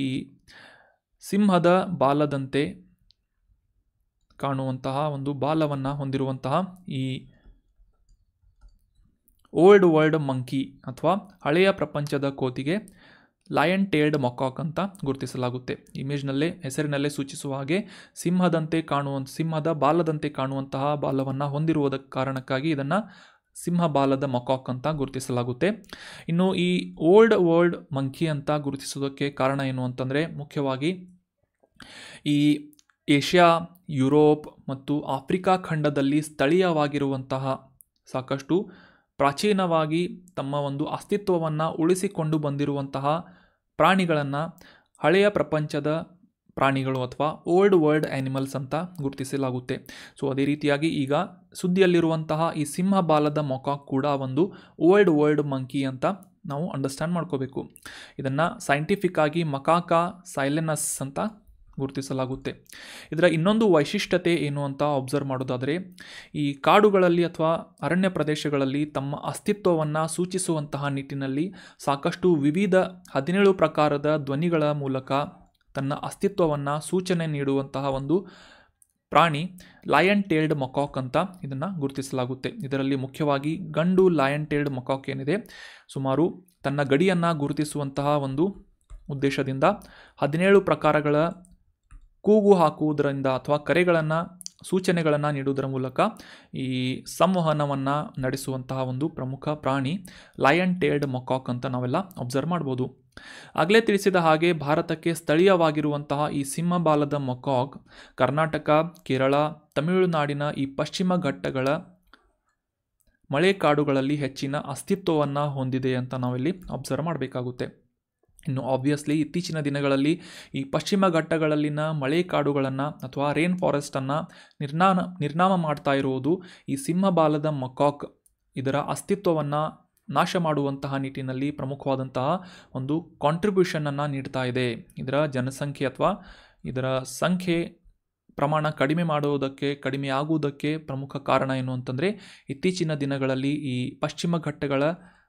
ಸಿಂಹದ ಬಾಲದಂತೆ ಕಾಣುವಂತಹ ಒಂದು ಬಾಲವನ್ನು ಹೊಂದಿರುವಂತಹ ಈ ಓಲ್ಡ್ ವರ್ಲ್ಡ್ ಮಂಕಿ ಅಥವಾ ಹಳೆಯ ಪ್ರಪಂಚದ ಕೋತಿಗೆ ಲಯನ್ ಟೇಲ್ಡ್ ಮಕಾಕ್ ಅಂತ ಗುರುತಿಸಲಾಗುತ್ತೆ. ಇಮೇಜ್ನಲ್ಲೇ ಹೆಸರಿನಲ್ಲೇ ಸೂಚಿಸುವ ಹಾಗೆ ಸಿಂಹದ ಬಾಲದಂತೆ ಕಾಣುವಂತಹ ಬಾಲವನ್ನು ಹೊಂದಿರುವುದಕ್ಕೆ ಕಾರಣಕ್ಕಾಗಿ ಇದನ್ನು ಸಿಂಹಬಾಲದ ಮಕಾಕ್ ಅಂತ ಗುರುತಿಸಲಾಗುತ್ತೆ. ಇನ್ನು ಈ ಓಲ್ಡ್ ವರ್ಲ್ಡ್ ಮಂಕಿ ಅಂತ ಗುರುತಿಸೋದಕ್ಕೆ ಕಾರಣ ಏನು ಅಂತಂದರೆ, ಮುಖ್ಯವಾಗಿ ಈ ಏಷ್ಯಾ, ಯುರೋಪ್ ಮತ್ತು ಆಫ್ರಿಕಾ ಖಂಡದಲ್ಲಿ ಸ್ಥಳೀಯವಾಗಿರುವಂತಹ ಸಾಕಷ್ಟು ಪ್ರಾಚೀನವಾಗಿ ತಮ್ಮ ಒಂದು ಅಸ್ತಿತ್ವವನ್ನು ಉಳಿಸಿಕೊಂಡು ಬಂದಿರುವಂತಹ ಪ್ರಾಣಿಗಳನ್ನು ಹಳೆಯ ಪ್ರಪಂಚದ ಪ್ರಾಣಿಗಳು ಅಥವಾ ಓಲ್ಡ್ ವರ್ಲ್ಡ್ ಆ್ಯನಿಮಲ್ಸ್ ಅಂತ ಗುರುತಿಸಲಾಗುತ್ತೆ. ಸೊ ಅದೇ ರೀತಿಯಾಗಿ ಈಗ ಸುದ್ದಿಯಲ್ಲಿರುವಂತಹ ಈ ಸಿಂಹಬಾಲದ ಮೊಕಾಕ್ ಕೂಡ ಒಂದು ಓಲ್ಡ್ ವರ್ಲ್ಡ್ ಮಂಕಿ ಅಂತ ನಾವು ಅಂಡರ್ಸ್ಟ್ಯಾಂಡ್ ಮಾಡ್ಕೋಬೇಕು. ಇದನ್ನು ಸೈಂಟಿಫಿಕ್ ಆಗಿ ಮಕಾಕಾ ಸೈಲೆನಸ್ ಅಂತ ಗುರುತಿಸಲಾಗುತ್ತೆ. ಇದರ ಇನ್ನೊಂದು ವೈಶಿಷ್ಟ್ಯತೆ ಏನು ಅಂತ ಅಬ್ಸರ್ವ್ ಮಾಡೋದಾದರೆ, ಈ ಕಾಡುಗಳಲ್ಲಿ ಅಥವಾ ಅರಣ್ಯ ಪ್ರದೇಶಗಳಲ್ಲಿ ತಮ್ಮ ಅಸ್ತಿತ್ವವನ್ನು ಸೂಚಿಸುವಂತಹ ನಿಟ್ಟಿನಲ್ಲಿ ಸಾಕಷ್ಟು ವಿವಿಧ 17 ಪ್ರಕಾರದ ಧ್ವನಿಗಳ ಮೂಲಕ ತನ್ನ ಅಸ್ತಿತ್ವವನ್ನು ಸೂಚನೆ ನೀಡುವಂತಹ ಒಂದು ಪ್ರಾಣಿ ಲಯನ್ ಟೇಲ್ಡ್ ಮಕಾಕ್ ಅಂತ ಇದನ್ನು ಗುರುತಿಸಲಾಗುತ್ತೆ. ಇದರಲ್ಲಿ ಮುಖ್ಯವಾಗಿ ಗಂಡು ಲಯನ್ ಟೇಲ್ಡ್ ಮಕಾಕ್ ಏನಿದೆ, ಸುಮಾರು ತನ್ನ ಗಡಿಯನ್ನು ಗುರುತಿಸುವಂತಹ ಒಂದು ಉದ್ದೇಶದಿಂದ 17 ಪ್ರಕಾರಗಳ ಕೂಗು ಹಾಕುವುದರಿಂದ ಅಥವಾ ಕರೆಗಳನ್ನು ಸೂಚನೆಗಳನ್ನು ನೀಡುವುದರ ಮೂಲಕ ಈ ಸಂವಹನವನ್ನು ನಡೆಸುವಂತಹ ಒಂದು ಪ್ರಮುಖ ಪ್ರಾಣಿ ಲಯನ್ ಟೇಲ್ಡ್ ಮಕಾಕ್ ಅಂತ ನಾವೆಲ್ಲ ಅಬ್ಸರ್ವ್ ಮಾಡ್ಬೋದು. ಆಗಲೇ ತಿಳಿಸಿದ ಹಾಗೆ ಭಾರತಕ್ಕೆ ಸ್ಥಳೀಯವಾಗಿರುವಂತಹ ಈ ಸಿಂಹಬಾಲದ ಮಕಾಕ್ ಕರ್ನಾಟಕ, ಕೇರಳ, ತಮಿಳುನಾಡಿನ ಈ ಪಶ್ಚಿಮ ಘಟ್ಟಗಳ ಮಳೆಕಾಡುಗಳಲ್ಲಿ ಹೆಚ್ಚಿನ ಅಸ್ತಿತ್ವವನ್ನು ಹೊಂದಿದೆ ಅಂತ ನಾವಿಲ್ಲಿ ಅಬ್ಸರ್ವ್ ಮಾಡಬೇಕಾಗುತ್ತೆ. ಇನ್ನು ಆಬ್ವಿಯಸ್ಲಿ ಇತ್ತೀಚಿನ ದಿನಗಳಲ್ಲಿ ಈ ಪಶ್ಚಿಮ ಘಟ್ಟಗಳಲ್ಲಿನ ಮಳೆಕಾಡುಗಳನ್ನು ಅಥವಾ ರೇನ್ ಫಾರೆಸ್ಟನ್ನು ನಿರ್ನಾಮ ಮಾಡ್ತಾ ಇರುವುದು ಈ ಸಿಂಹಬಾಲದ ಮಕಾಕ್ ಇದರ ಅಸ್ತಿತ್ವವನ್ನು ನಾಶ ಮಾಡುವಂತಹ ನಿಟ್ಟಿನಲ್ಲಿ ಪ್ರಮುಖವಾದಂತಹ ಒಂದು ಕಾಂಟ್ರಿಬ್ಯೂಷನನ್ನು ನೀಡ್ತಾ ಇದೆ. ಇದರ ಜನಸಂಖ್ಯೆ ಅಥವಾ ಇದರ ಸಂಖ್ಯೆ ಪ್ರಮಾಣ ಕಡಿಮೆ ಆಗುವುದಕ್ಕೆ ಪ್ರಮುಖ ಕಾರಣ ಏನು ಅಂತಂದರೆ, ಇತ್ತೀಚಿನ ದಿನಗಳಲ್ಲಿ ಈ ಪಶ್ಚಿಮ ಘಟ್ಟಗಳ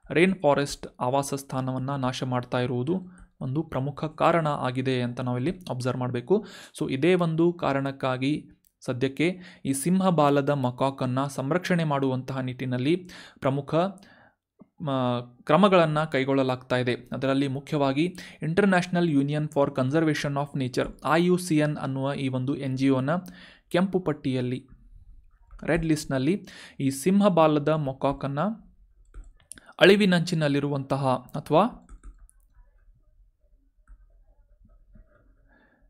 ರೇನ್ ಫಾರೆಸ್ಟ್ ಆವಾಸ ಸ್ಥಾನವನ್ನು ನಾಶ ಮಾಡ್ತಾ ಇರುವುದು ಒಂದು ಪ್ರಮುಖ ಕಾರಣ ಆಗಿದೆ ಅಂತ ನಾವಿಲ್ಲಿ ಅಬ್ಸರ್ವ್ ಮಾಡಬೇಕು. ಸೊ ಇದೇ ಒಂದು ಕಾರಣಕ್ಕಾಗಿ ಸದ್ಯಕ್ಕೆ ಈ ಸಿಂಹಬಾಲದ ಮಕಾಕನ್ನು ಸಂರಕ್ಷಣೆ ಮಾಡುವಂತಹ ನಿಟ್ಟಿನಲ್ಲಿ ಪ್ರಮುಖ ಕ್ರಮಗಳನ್ನು ಕೈಗೊಳ್ಳಲಾಗ್ತಾ ಇದೆ. ಅದರಲ್ಲಿ ಮುಖ್ಯವಾಗಿ international union for conservation of nature IUCN ಅನ್ನುವ ಈ ಒಂದು NGOನ ಕೆಂಪು ಪಟ್ಟಿಯಲ್ಲಿ ರೆಡ್ ಲಿಸ್ಟ್ನಲ್ಲಿ ಈ ಸಿಂಹಬಾಲದ ಮೊಕಾಕನ್ನು ಅಳಿವಿನಂಚಿನಲ್ಲಿರುವಂತಹ ಅಥವಾ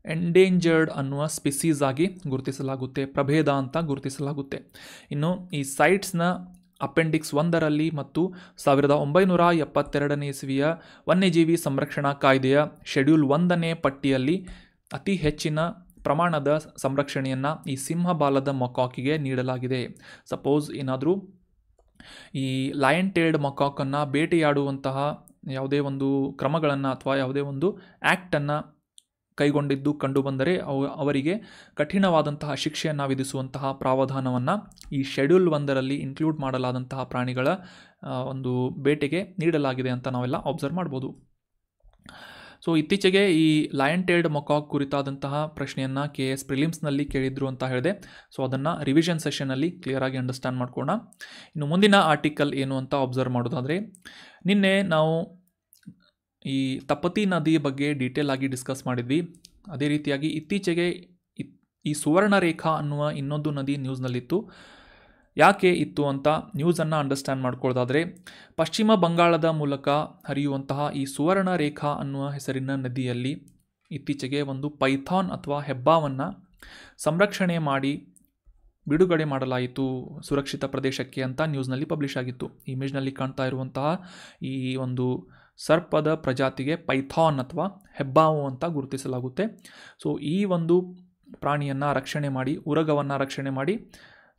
ಎಂಡೇಂಜರ್ಡ್ ಅನ್ನುವ ಸ್ಪೀಸೀಸ್ ಆಗಿ ಗುರುತಿಸಲಾಗುತ್ತೆ, ಪ್ರಭೇದ ಅಂತ ಗುರುತಿಸಲಾಗುತ್ತೆ. ಇನ್ನು ಈ ಸೈಟ್ಸ್ನ ಅಪೆಂಡಿಕ್ಸ್ 1ರಲ್ಲಿ ಮತ್ತು 1972ನೇ ಇಸವಿಯ ವನ್ಯಜೀವಿ ಸಂರಕ್ಷಣಾ ಕಾಯ್ದೆಯ ಶೆಡ್ಯೂಲ್ 1ನೇ ಪಟ್ಟಿಯಲ್ಲಿ ಅತಿ ಹೆಚ್ಚಿನ ಪ್ರಮಾಣದ ಸಂರಕ್ಷಣೆಯನ್ನು ಈ ಸಿಂಹಬಾಲದ ಮೊಕಾಕಿಗೆ ನೀಡಲಾಗಿದೆ. ಸಪೋಸ್ ಏನಾದರೂ ಈ ಲಯನ್ ಟೇಲ್ಡ್ ಮೊಕಾಕನ್ನು ಬೇಟೆಯಾಡುವಂತಹ ಯಾವುದೇ ಒಂದು ಕ್ರಮಗಳನ್ನು ಅಥವಾ ಯಾವುದೇ ಒಂದು ಆ್ಯಕ್ಟನ್ನು ಕೈಗೊಂಡಿದ್ದು ಕಂಡುಬಂದರೆ ಅವರಿಗೆ ಕಠಿಣವಾದಂತಹ ಶಿಕ್ಷೆಯನ್ನು ವಿಧಿಸುವಂತಹ ಪ್ರಾವಧಾನವನ್ನು ಈ ಶೆಡ್ಯೂಲ್ 1ರಲ್ಲಿ ಇನ್ಕ್ಲೂಡ್ ಮಾಡಲಾದಂತಹ ಪ್ರಾಣಿಗಳ ಒಂದು ಬೇಟೆಗೆ ನೀಡಲಾಗಿದೆ ಅಂತ ನಾವೆಲ್ಲ ಅಬ್ಸರ್ವ್ ಮಾಡ್ಬೋದು. ಸೊ ಇತ್ತೀಚೆಗೆ ಈ ಲಯನ್ ಟೇಲ್ಡ್ ಮೊಕಾಕ್ ಕುರಿತಾದಂತಹ ಪ್ರಶ್ನೆಯನ್ನು KS ಪ್ರಿಲಿಮ್ಸ್ನಲ್ಲಿ ಕೇಳಿದ್ರು ಅಂತ ಹೇಳಿದೆ. ಸೊ ಅದನ್ನು ರಿವಿಷನ್ ಸೆಷನಲ್ಲಿ ಕ್ಲಿಯರಾಗಿ ಅಂಡರ್ಸ್ಟ್ಯಾಂಡ್ ಮಾಡ್ಕೋಣ. ಇನ್ನು ಮುಂದಿನ ಆರ್ಟಿಕಲ್ ಏನು ಅಂತ ಅಬ್ಸರ್ವ್ ಮಾಡೋದಾದರೆ, ನಿನ್ನೆ ನಾವು ಈ ತಪತಿ ನದಿ ಬಗ್ಗೆ ಡೀಟೇಲ್ ಆಗಿ ಡಿಸ್ಕಸ್ ಮಾಡಿದ್ವಿ. ಅದೇ ರೀತಿಯಾಗಿ ಇತ್ತೀಚೆಗೆ ಈ ಸುವರ್ಣರೇಖಾ ಅನ್ನುವ ಇನ್ನೊಂದು ನದಿ ನ್ಯೂಸ್ನಲ್ಲಿತ್ತು. ಯಾಕೆ ಇತ್ತು ಅಂತ ನ್ಯೂಸನ್ನು ಅಂಡರ್ಸ್ಟ್ಯಾಂಡ್ ಮಾಡ್ಕೊಳ್ಳೋದಾದರೆ, ಪಶ್ಚಿಮ ಬಂಗಾಳದ ಮೂಲಕ ಹರಿಯುವಂತಹ ಈ ಸುವರ್ಣರೇಖಾ ಅನ್ನುವ ಹೆಸರಿನ ನದಿಯಲ್ಲಿ ಇತ್ತೀಚೆಗೆ ಒಂದು ಪೈಥಾನ್ ಅಥವಾ ಹೆಬ್ಬಾವನ್ನು ಸಂರಕ್ಷಣೆ ಮಾಡಿ ಬಿಡುಗಡೆ ಮಾಡಲಾಯಿತು ಸುರಕ್ಷಿತ ಪ್ರದೇಶಕ್ಕೆ ಅಂತ ನ್ಯೂಸ್ನಲ್ಲಿ ಪಬ್ಲಿಷ್ ಆಗಿತ್ತು. ಇಮೇಜ್ನಲ್ಲಿ ಕಾಣ್ತಾ ಇರುವಂತಹ ಈ ಒಂದು ಸರ್ಪದ ಪ್ರಜಾತಿಗೆ ಪೈಥಾನ್ ಅಥವಾ ಹೆಬ್ಬಾವು ಅಂತ ಗುರುತಿಸಲಾಗುತ್ತೆ. ಸೊ ಈ ಒಂದು ಪ್ರಾಣಿಯನ್ನು ರಕ್ಷಣೆ ಮಾಡಿ, ಉರಗವನ್ನು ರಕ್ಷಣೆ ಮಾಡಿ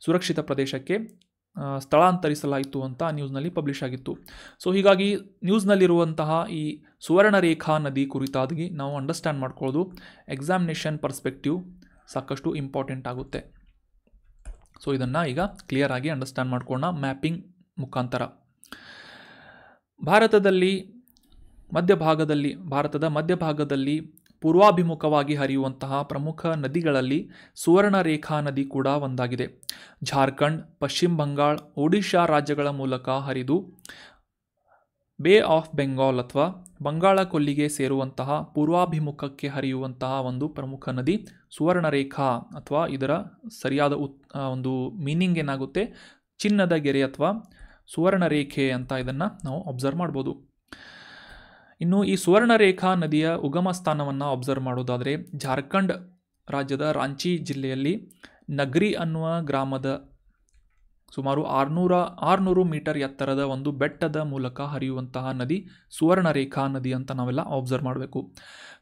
ಸುರಕ್ಷಿತ ಪ್ರದೇಶಕ್ಕೆ ಸ್ಥಳಾಂತರಿಸಲಾಯಿತು ಅಂತ ನ್ಯೂಸ್ನಲ್ಲಿ ಪಬ್ಲಿಷ್ ಆಗಿತ್ತು. ಸೊ ಹೀಗಾಗಿ ನ್ಯೂಸ್ನಲ್ಲಿರುವಂತಹ ಈ ಸುವರ್ಣರೇಖಾ ನದಿ ಕುರಿತಾಗಿ ನಾವು ಅಂಡರ್ಸ್ಟ್ಯಾಂಡ್ ಮಾಡ್ಕೊಳ್ಳೋದು ಎಕ್ಸಾಮಿನೇಷನ್ ಪರ್ಸ್ಪೆಕ್ಟಿವ್ ಸಾಕಷ್ಟು ಇಂಪಾರ್ಟೆಂಟ್ ಆಗುತ್ತೆ. ಸೊ ಇದನ್ನು ಈಗ ಕ್ಲಿಯರಾಗಿ ಅಂಡರ್ಸ್ಟ್ಯಾಂಡ್ ಮಾಡ್ಕೊಳ್ಳೋಣ ಮ್ಯಾಪಿಂಗ್ ಮುಖಾಂತರ. ಭಾರತದ ಮಧ್ಯಭಾಗದಲ್ಲಿ ಪೂರ್ವಾಭಿಮುಖವಾಗಿ ಹರಿಯುವಂತಹ ಪ್ರಮುಖ ನದಿಗಳಲ್ಲಿ ಸುವರ್ಣರೇಖಾ ನದಿ ಕೂಡ ಒಂದಾಗಿದೆ. ಜಾರ್ಖಂಡ್, ಪಶ್ಚಿಮ ಬಂಗಾಳ, ಒಡಿಶಾ ರಾಜ್ಯಗಳ ಮೂಲಕ ಹರಿದು ಬೇ ಆಫ್ ಬೆಂಗಾಲ್ ಅಥವಾ ಬಂಗಾಳ ಕೊಲ್ಲಿಗೆ ಸೇರುವಂತಹ ಪೂರ್ವಾಭಿಮುಖಕ್ಕೆ ಹರಿಯುವಂತಹ ಒಂದು ಪ್ರಮುಖ ನದಿ ಸುವರ್ಣರೇಖಾ ಅಥವಾ ಇದರ ಸರಿಯಾದ ಒಂದು ಮೀನಿಂಗ್ ಏನಾಗುತ್ತೆ, ಚಿನ್ನದ ಗೆರೆ ಅಥವಾ ಸುವರ್ಣರೇಖೆ ಅಂತ ಇದನ್ನು ನಾವು ಅಬ್ಸರ್ವ್ ಮಾಡ್ಬೋದು. ಇನ್ನು ಈ ಸುವರ್ಣರೇಖಾ ನದಿಯ ಉಗಮ ಸ್ಥಾನವನ್ನು ಅಬ್ಸರ್ವ್ ಮಾಡೋದಾದರೆ ಜಾರ್ಖಂಡ್ ರಾಜ್ಯದ ರಾಂಚಿ ಜಿಲ್ಲೆಯಲ್ಲಿ ನಗ್ರಿ ಅನ್ನುವ ಗ್ರಾಮದ ಸುಮಾರು 600 ಮೀಟರ್ ಎತ್ತರದ ಒಂದು ಬೆಟ್ಟದ ಮೂಲಕ ಹರಿಯುವಂತಹ ನದಿ ಸುವರ್ಣರೇಖಾ ನದಿ ಅಂತ ನಾವೆಲ್ಲ ಅಬ್ಸರ್ವ್ ಮಾಡಬೇಕು.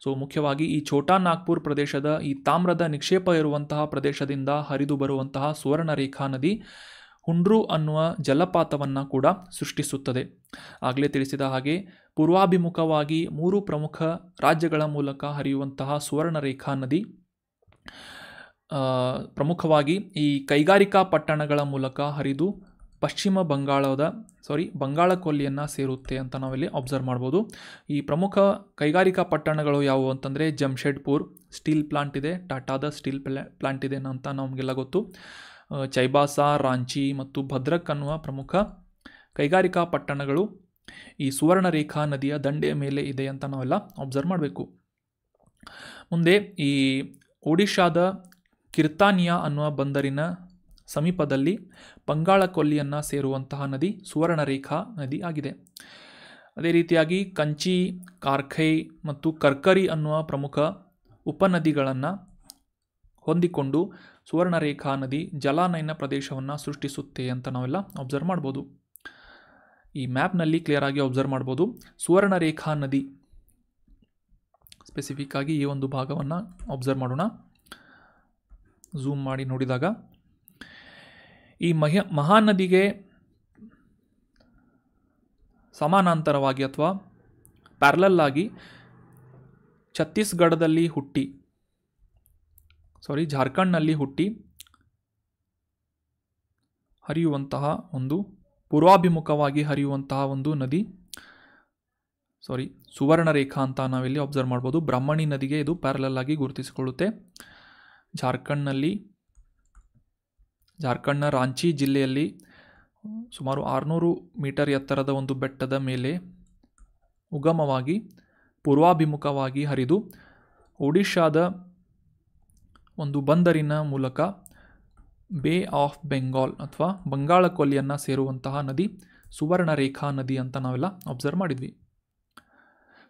ಸೊ ಮುಖ್ಯವಾಗಿ ಈ ಛೋಟಾ ನಾಗ್ಪುರ್ ಪ್ರದೇಶದ ಈ ತಾಮ್ರದ ನಿಕ್ಷೇಪ ಇರುವಂತಹ ಪ್ರದೇಶದಿಂದ ಹರಿದು ಬರುವಂತಹ ಸುವರ್ಣರೇಖಾ ನದಿ ಹುಂಡ್ರು ಅನ್ನುವ ಜಲಪಾತವನ್ನು ಕೂಡ ಸೃಷ್ಟಿಸುತ್ತದೆ. ಆಗಲೇ ತಿಳಿಸಿದ ಹಾಗೆ ಪೂರ್ವಾಭಿಮುಖವಾಗಿ 3 ಪ್ರಮುಖ ರಾಜ್ಯಗಳ ಮೂಲಕ ಹರಿಯುವಂತಹ ಸುವರ್ಣರೇಖಾ ನದಿ ಪ್ರಮುಖವಾಗಿ ಈ ಕೈಗಾರಿಕಾ ಪಟ್ಟಣಗಳ ಮೂಲಕ ಹರಿದು ಪಶ್ಚಿಮ ಬಂಗಾಳ ಕೊಲ್ಲಿಯನ್ನು ಸೇರುತ್ತೆ ಅಂತ ನಾವಿಲ್ಲಿ ಅಬ್ಸರ್ವ್ ಮಾಡ್ಬೋದು. ಈ ಪ್ರಮುಖ ಕೈಗಾರಿಕಾ ಪಟ್ಟಣಗಳು ಯಾವುವು ಅಂತಂದರೆ ಜಮ್ಶೆಡ್ಪುರ್ ಸ್ಟೀಲ್ ಪ್ಲಾಂಟ್ ಇದೆ, ಟಾಟಾದ ಸ್ಟೀಲ್ ಪ್ಲಾಂಟ್ ಇದೆ ಅಂತ ನಮಗೆಲ್ಲ ಗೊತ್ತು. ಚೈಬಾಸಾ, ರಾಂಚಿ ಮತ್ತು ಭದ್ರಕ್ ಅನ್ನುವ ಪ್ರಮುಖ ಕೈಗಾರಿಕಾ ಪಟ್ಟಣಗಳು ಈ ಸುವರ್ಣರೇಖಾ ನದಿಯ ದಂಡೆಯ ಮೇಲೆ ಇದೆ ಅಂತ ನಾವೆಲ್ಲ ಅಬ್ಸರ್ವ್ ಮಾಡಬೇಕು. ಮುಂದೆ ಈ ಒಡಿಶಾದ ಕಿರ್ತಾನಿಯಾ ಅನ್ನುವ ಬಂದರಿನ ಸಮೀಪದಲ್ಲಿ ಬಂಗಾಳ ಕೊಲ್ಲಿಯನ್ನು ಸೇರುವಂತಹ ನದಿ ಸುವರ್ಣರೇಖಾ ನದಿ ಆಗಿದೆ. ಅದೇ ರೀತಿಯಾಗಿ ಕಂಚಿ, ಕಾರ್ಖೈ ಮತ್ತು ಕರ್ಕರಿ ಅನ್ನುವ ಪ್ರಮುಖ ಉಪನದಿಗಳನ್ನು ಹೊಂದಿಕೊಂಡು ಸುವರ್ಣರೇಖಾ ನದಿ ಜಲಾನಯನ ಪ್ರದೇಶವನ್ನು ಸೃಷ್ಟಿಸುತ್ತೆ ಅಂತ ನಾವೆಲ್ಲ ಅಬ್ಸರ್ವ್ ಮಾಡ್ಬೋದು. ಈ ಮ್ಯಾಪ್ನಲ್ಲಿ ಕ್ಲಿಯರ್ ಆಗಿ ಅಬ್ಸರ್ವ್ ಮಾಡ್ಬೋದು. ಸುವರ್ಣರೇಖಾ ನದಿ ಸ್ಪೆಸಿಫಿಕ್ ಆಗಿ ಈ ಒಂದು ಭಾಗವನ್ನು ಅಬ್ಸರ್ವ್ ಮಾಡೋಣ. ಝೂಮ್ ಮಾಡಿ ನೋಡಿದಾಗ ಈ ಮಹಾನದಿಗೆ ಸಮಾನಾಂತರವಾಗಿ ಅಥವಾ ಪ್ಯಾರಲಲ್ ಆಗಿ ಜಾರ್ಖಂಡ್ನಲ್ಲಿ ಹುಟ್ಟಿ ಹರಿಯುವಂತಹ ಒಂದು ಪೂರ್ವಾಭಿಮುಖವಾಗಿ ಹರಿಯುವಂತಹ ಒಂದು ನದಿ ಸುವರ್ಣರೇಖಾ ಅಂತ ನಾವಿಲ್ಲಿ ಅಬ್ಸರ್ವ್ ಮಾಡ್ಬೋದು. ಬ್ರಾಹ್ಮಣಿ ನದಿಗೆ ಇದು ಪ್ಯಾರಲಲ್ ಆಗಿ ಗುರುತಿಸಿಕೊಳ್ಳುತ್ತೆ. ಜಾರ್ಖಂಡ್ನ ರಾಂಚಿ ಜಿಲ್ಲೆಯಲ್ಲಿ ಸುಮಾರು 600 ಮೀಟರ್ ಎತ್ತರದ ಒಂದು ಬೆಟ್ಟದ ಮೇಲೆ ಉಗಮವಾಗಿ ಪೂರ್ವಾಭಿಮುಖವಾಗಿ ಹರಿದು ಒಡಿಶಾದ ಒಂದು ಬಂದರಿನ ಮೂಲಕ ಬೇ ಆಫ್ ಬೆಂಗಾಲ್ ಅಥವಾ ಬಂಗಾಳ ಕೊಲ್ಲಿಯನ್ನು ಸೇರುವಂತಹ ನದಿ ಸುವರ್ಣರೇಖಾ ನದಿ ಅಂತ ನಾವೆಲ್ಲ ಅಬ್ಸರ್ವ್ ಮಾಡಿದ್ವಿ.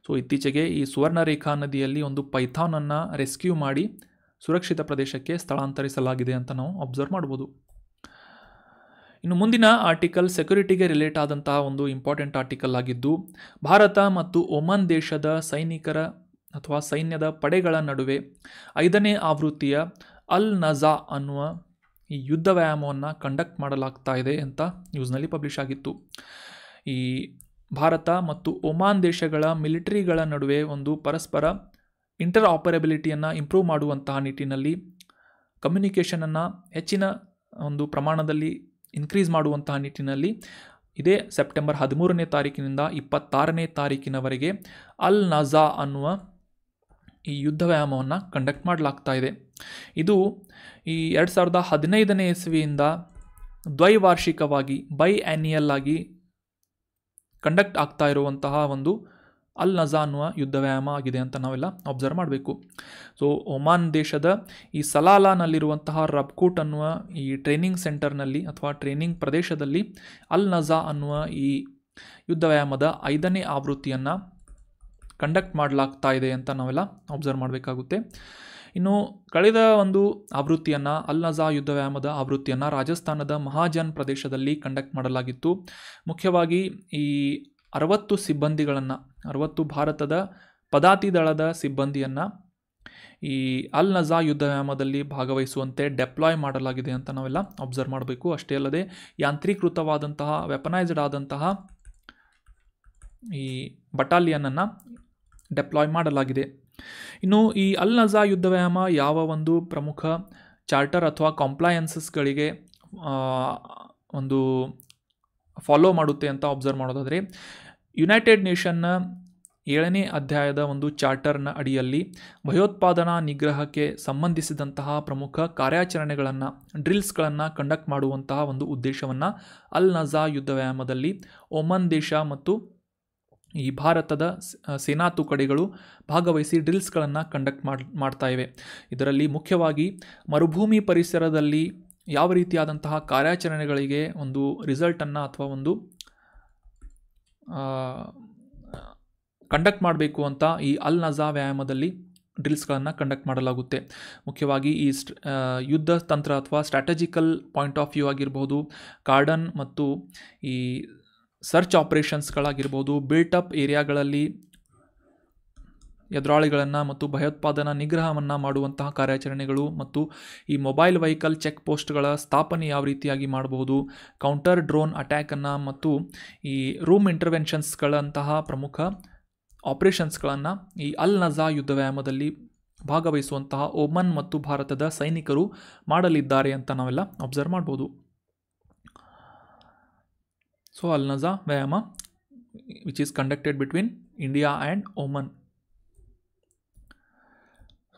ಸೊ ಇತ್ತೀಚೆಗೆ ಈ ಸುವರ್ಣರೇಖಾ ನದಿಯಲ್ಲಿ ಒಂದು ಪೈಥಾನನ್ನು ರೆಸ್ಕ್ಯೂ ಮಾಡಿ ಸುರಕ್ಷಿತ ಪ್ರದೇಶಕ್ಕೆ ಸ್ಥಳಾಂತರಿಸಲಾಗಿದೆ ಅಂತ ನಾವು ಅಬ್ಸರ್ವ್ ಮಾಡ್ಬೋದು. ಇನ್ನು ಮುಂದಿನ ಆರ್ಟಿಕಲ್ ಸೆಕ್ಯುರಿಟಿಗೆ ರಿಲೇಟ್ ಆದಂತಹ ಒಂದು ಇಂಪಾರ್ಟೆಂಟ್ ಆರ್ಟಿಕಲ್ ಆಗಿದ್ದು, ಭಾರತ ಮತ್ತು ಒಮನ್ ದೇಶದ ಸೈನ್ಯದ ಪಡೆಗಳ ನಡುವೆ 5ನೇ ಆವೃತ್ತಿಯ ಅಲ್ ನಜಾ ಅನ್ನುವ ಈ ಯುದ್ಧ ವ್ಯಾಯಾಮವನ್ನು ಕಂಡಕ್ಟ್ ಮಾಡಲಾಗ್ತಾ ಇದೆ ಅಂತ ನ್ಯೂಸ್ನಲ್ಲಿ ಪಬ್ಲಿಷ್ ಆಗಿತ್ತು. ಈ ಭಾರತ ಮತ್ತು ಒಮಾನ್ ದೇಶಗಳ ಮಿಲಿಟರಿಗಳ ನಡುವೆ ಒಂದು ಪರಸ್ಪರ ಇಂಟರ್ ಆಪರೇಬಿಲಿಟಿಯನ್ನು ಇಂಪ್ರೂವ್ ಮಾಡುವಂತಹ ನಿಟ್ಟಿನಲ್ಲಿ ಕಮ್ಯುನಿಕೇಷನನ್ನು ಹೆಚ್ಚಿನ ಒಂದು ಪ್ರಮಾಣದಲ್ಲಿ ಇನ್ಕ್ರೀಸ್ ಮಾಡುವಂತಹ ನಿಟ್ಟಿನಲ್ಲಿ ಇದೇ ಸೆಪ್ಟೆಂಬರ್ 13ನೇ ತಾರೀಕಿನಿಂದ 26ನೇ ತಾರೀಕಿನವರೆಗೆ ಅಲ್ ನಜಾ ಅನ್ನುವ ಈ ಯುದ್ಧ ವ್ಯಾಯಾಮವನ್ನು ಕಂಡಕ್ಟ್ ಮಾಡಲಾಗ್ತಾ ಇದೆ. ಇದು ಈ 2015ನೇ ಇಸ್ವಿಯಿಂದ ದ್ವೈವಾರ್ಷಿಕವಾಗಿ ಬೈಆ್ಯನಿಯಲ್ ಆಗಿ ಕಂಡಕ್ಟ್ ಆಗ್ತಾ ಇರುವಂತಹ ಒಂದು ಅಲ್ ನಜಾ ಅನ್ನುವ ಯುದ್ಧ ವ್ಯಾಯಾಮ ಆಗಿದೆ ಅಂತ ನಾವೆಲ್ಲ ಅಬ್ಸರ್ವ್ ಮಾಡಬೇಕು. ಸೊ ಒಮಾನ್ ದೇಶದ ಈ ಸಲಾಲಾನಲ್ಲಿರುವಂತಹ ರಬ್ಕೂಟ್ ಅನ್ನುವ ಈ ಟ್ರೈನಿಂಗ್ ಸೆಂಟರ್ನಲ್ಲಿ ಅಥವಾ ಟ್ರೈನಿಂಗ್ ಪ್ರದೇಶದಲ್ಲಿ ಅಲ್ ನಜಾ ಅನ್ನುವ ಈ ಯುದ್ಧ ವ್ಯಾಯಾಮದ 5ನೇ ಆವೃತ್ತಿಯನ್ನು ಕಂಡಕ್ಟ್ ಮಾಡಲಾಗ್ತಾ ಇದೆ ಅಂತ ನಾವೆಲ್ಲ ಅಬ್ಸರ್ವ್ ಮಾಡಬೇಕಾಗುತ್ತೆ. ಇನ್ನು ಕಳೆದ ಒಂದು ಆವೃತ್ತಿಯನ್ನು ಅಲ್ ನಜಾ ಯುದ್ಧ ವ್ಯಾಯಾಮದ ಆವೃತ್ತಿಯನ್ನು ರಾಜಸ್ಥಾನದ ಮಹಾಜನ್ ಪ್ರದೇಶದಲ್ಲಿ ಕಂಡಕ್ಟ್ ಮಾಡಲಾಗಿತ್ತು. ಮುಖ್ಯವಾಗಿ ಈ 60 ಭಾರತದ ಪದಾತಿ ದಳದ ಸಿಬ್ಬಂದಿಯನ್ನು ಈ ಅಲ್ ನಜಾ ಯುದ್ಧ ವ್ಯಾಯಾಮದಲ್ಲಿ ಭಾಗವಹಿಸುವಂತೆ ಡೆಪ್ಲಾಯ್ ಮಾಡಲಾಗಿದೆ ಅಂತ ನಾವೆಲ್ಲ ಅಬ್ಸರ್ವ್ ಮಾಡಬೇಕು. ಅಷ್ಟೇ ಅಲ್ಲದೆ ಯಾಂತ್ರೀಕೃತವಾದಂತಹ ವೆಪನೈಸ್ಡ್ ಆದಂತಹ ಈ ಬಟಾಲಿಯನನ್ನು ಡೆಪ್ಲಾಯ್ ಮಾಡಲಾಗಿದೆ. ಇನ್ನು ಈ ಅಲ್ ನಜಾ ಯುದ್ಧ ವ್ಯಾಯಾಮ ಯಾವ ಒಂದು ಪ್ರಮುಖ ಚಾರ್ಟರ್ ಅಥವಾ ಕಾಂಪ್ಲಯನ್ಸಸ್ಗಳಿಗೆ ಒಂದು ಫಾಲೋ ಮಾಡುತ್ತೆ ಅಂತ ಅಬ್ಸರ್ವ್ ಮಾಡೋದಾದರೆ, ಯುನೈಟೆಡ್ ನೇಷನ್ನ 7ನೇ ಅಧ್ಯಾಯದ ಒಂದು ಚಾರ್ಟರ್ನ ಅಡಿಯಲ್ಲಿ ಭಯೋತ್ಪಾದನಾ ನಿಗ್ರಹಕ್ಕೆ ಸಂಬಂಧಿಸಿದಂತಹ ಪ್ರಮುಖ ಕಾರ್ಯಾಚರಣೆಗಳನ್ನು ಡ್ರಿಲ್ಸ್ಗಳನ್ನು ಕಂಡಕ್ಟ್ ಮಾಡುವಂತಹ ಒಂದು ಉದ್ದೇಶವನ್ನು ಅಲ್ ನಜಾ ಯುದ್ಧ ವ್ಯಾಯಾಮದಲ್ಲಿ ಒಮನ್ ದೇಶ ಮತ್ತು ಈ ಭಾರತದ ಸೇನಾ ತುಕಡಿಗಳು ಭಾಗವಹಿಸಿ ಡ್ರಿಲ್ಸ್ಗಳನ್ನು ಕಂಡಕ್ಟ್ ಮಾಡ್ತಾ ಇವೆ. ಇದರಲ್ಲಿ ಮುಖ್ಯವಾಗಿ ಮರುಭೂಮಿ ಪರಿಸರದಲ್ಲಿ ಯಾವ ರೀತಿಯಾದಂತಹ ಕಾರ್ಯಾಚರಣೆಗಳಿಗೆ ಒಂದು ರಿಸಲ್ಟನ್ನು ಅಥವಾ ಒಂದು ಕಂಡಕ್ಟ್ ಮಾಡಬೇಕು ಅಂತ ಈ ಅಲ್ ನಜಾ ವ್ಯಾಯಾಮದಲ್ಲಿ ಡ್ರಿಲ್ಸ್ಗಳನ್ನು ಕಂಡಕ್ಟ್ ಮಾಡಲಾಗುತ್ತೆ. ಮುಖ್ಯವಾಗಿ ಈ ಯುದ್ಧ ತಂತ್ರ ಅಥವಾ ಸ್ಟ್ರಾಟಜಿಕಲ್ ಪಾಯಿಂಟ್ ಆಫ್ ವ್ಯೂ ಆಗಿರ್ಬೋದು, ಕಾರ್ಡನ್ ಮತ್ತು ಈ ಸರ್ಚ್ ಆಪರೇಷನ್ಸ್ಗಳಾಗಿರ್ಬೋದು, ಬಿಲ್ಟಪ್ ಏರಿಯಾಗಳಲ್ಲಿ ಎದುರಾಳಿಗಳನ್ನು ಮತ್ತು ಭಯೋತ್ಪಾದನಾ ನಿಗ್ರಹವನ್ನು ಮಾಡುವಂತಹ ಕಾರ್ಯಾಚರಣೆಗಳು ಮತ್ತು ಈ ಮೊಬೈಲ್ ವೆಹಿಕಲ್ ಚೆಕ್ ಪೋಸ್ಟ್ಗಳ ಸ್ಥಾಪನೆ ಯಾವ ರೀತಿಯಾಗಿ ಮಾಡಬಹುದು, ಕೌಂಟರ್ ಡ್ರೋನ್ ಅಟ್ಯಾಕನ್ನು ಮತ್ತು ಈ ರೂಮ್ ಇಂಟರ್ವೆನ್ಷನ್ಸ್ಗಳಂತಹ ಪ್ರಮುಖ ಆಪರೇಷನ್ಸ್ಗಳನ್ನು ಈ ಅಲ್ ನಜಾ ಯುದ್ಧ ವ್ಯಾಯಾಮದಲ್ಲಿ ಭಾಗವಹಿಸುವಂತಹ ಒಮನ್ ಮತ್ತು ಭಾರತದ ಸೈನಿಕರು ಮಾಡಲಿದ್ದಾರೆ ಅಂತ ನಾವೆಲ್ಲ ಅಬ್ಸರ್ವ್ ಮಾಡ್ಬೋದು. ಸೊ ಅಲ್ ನಜಾ ವ್ಯಾಯಾಮ which is conducted between India and Oman.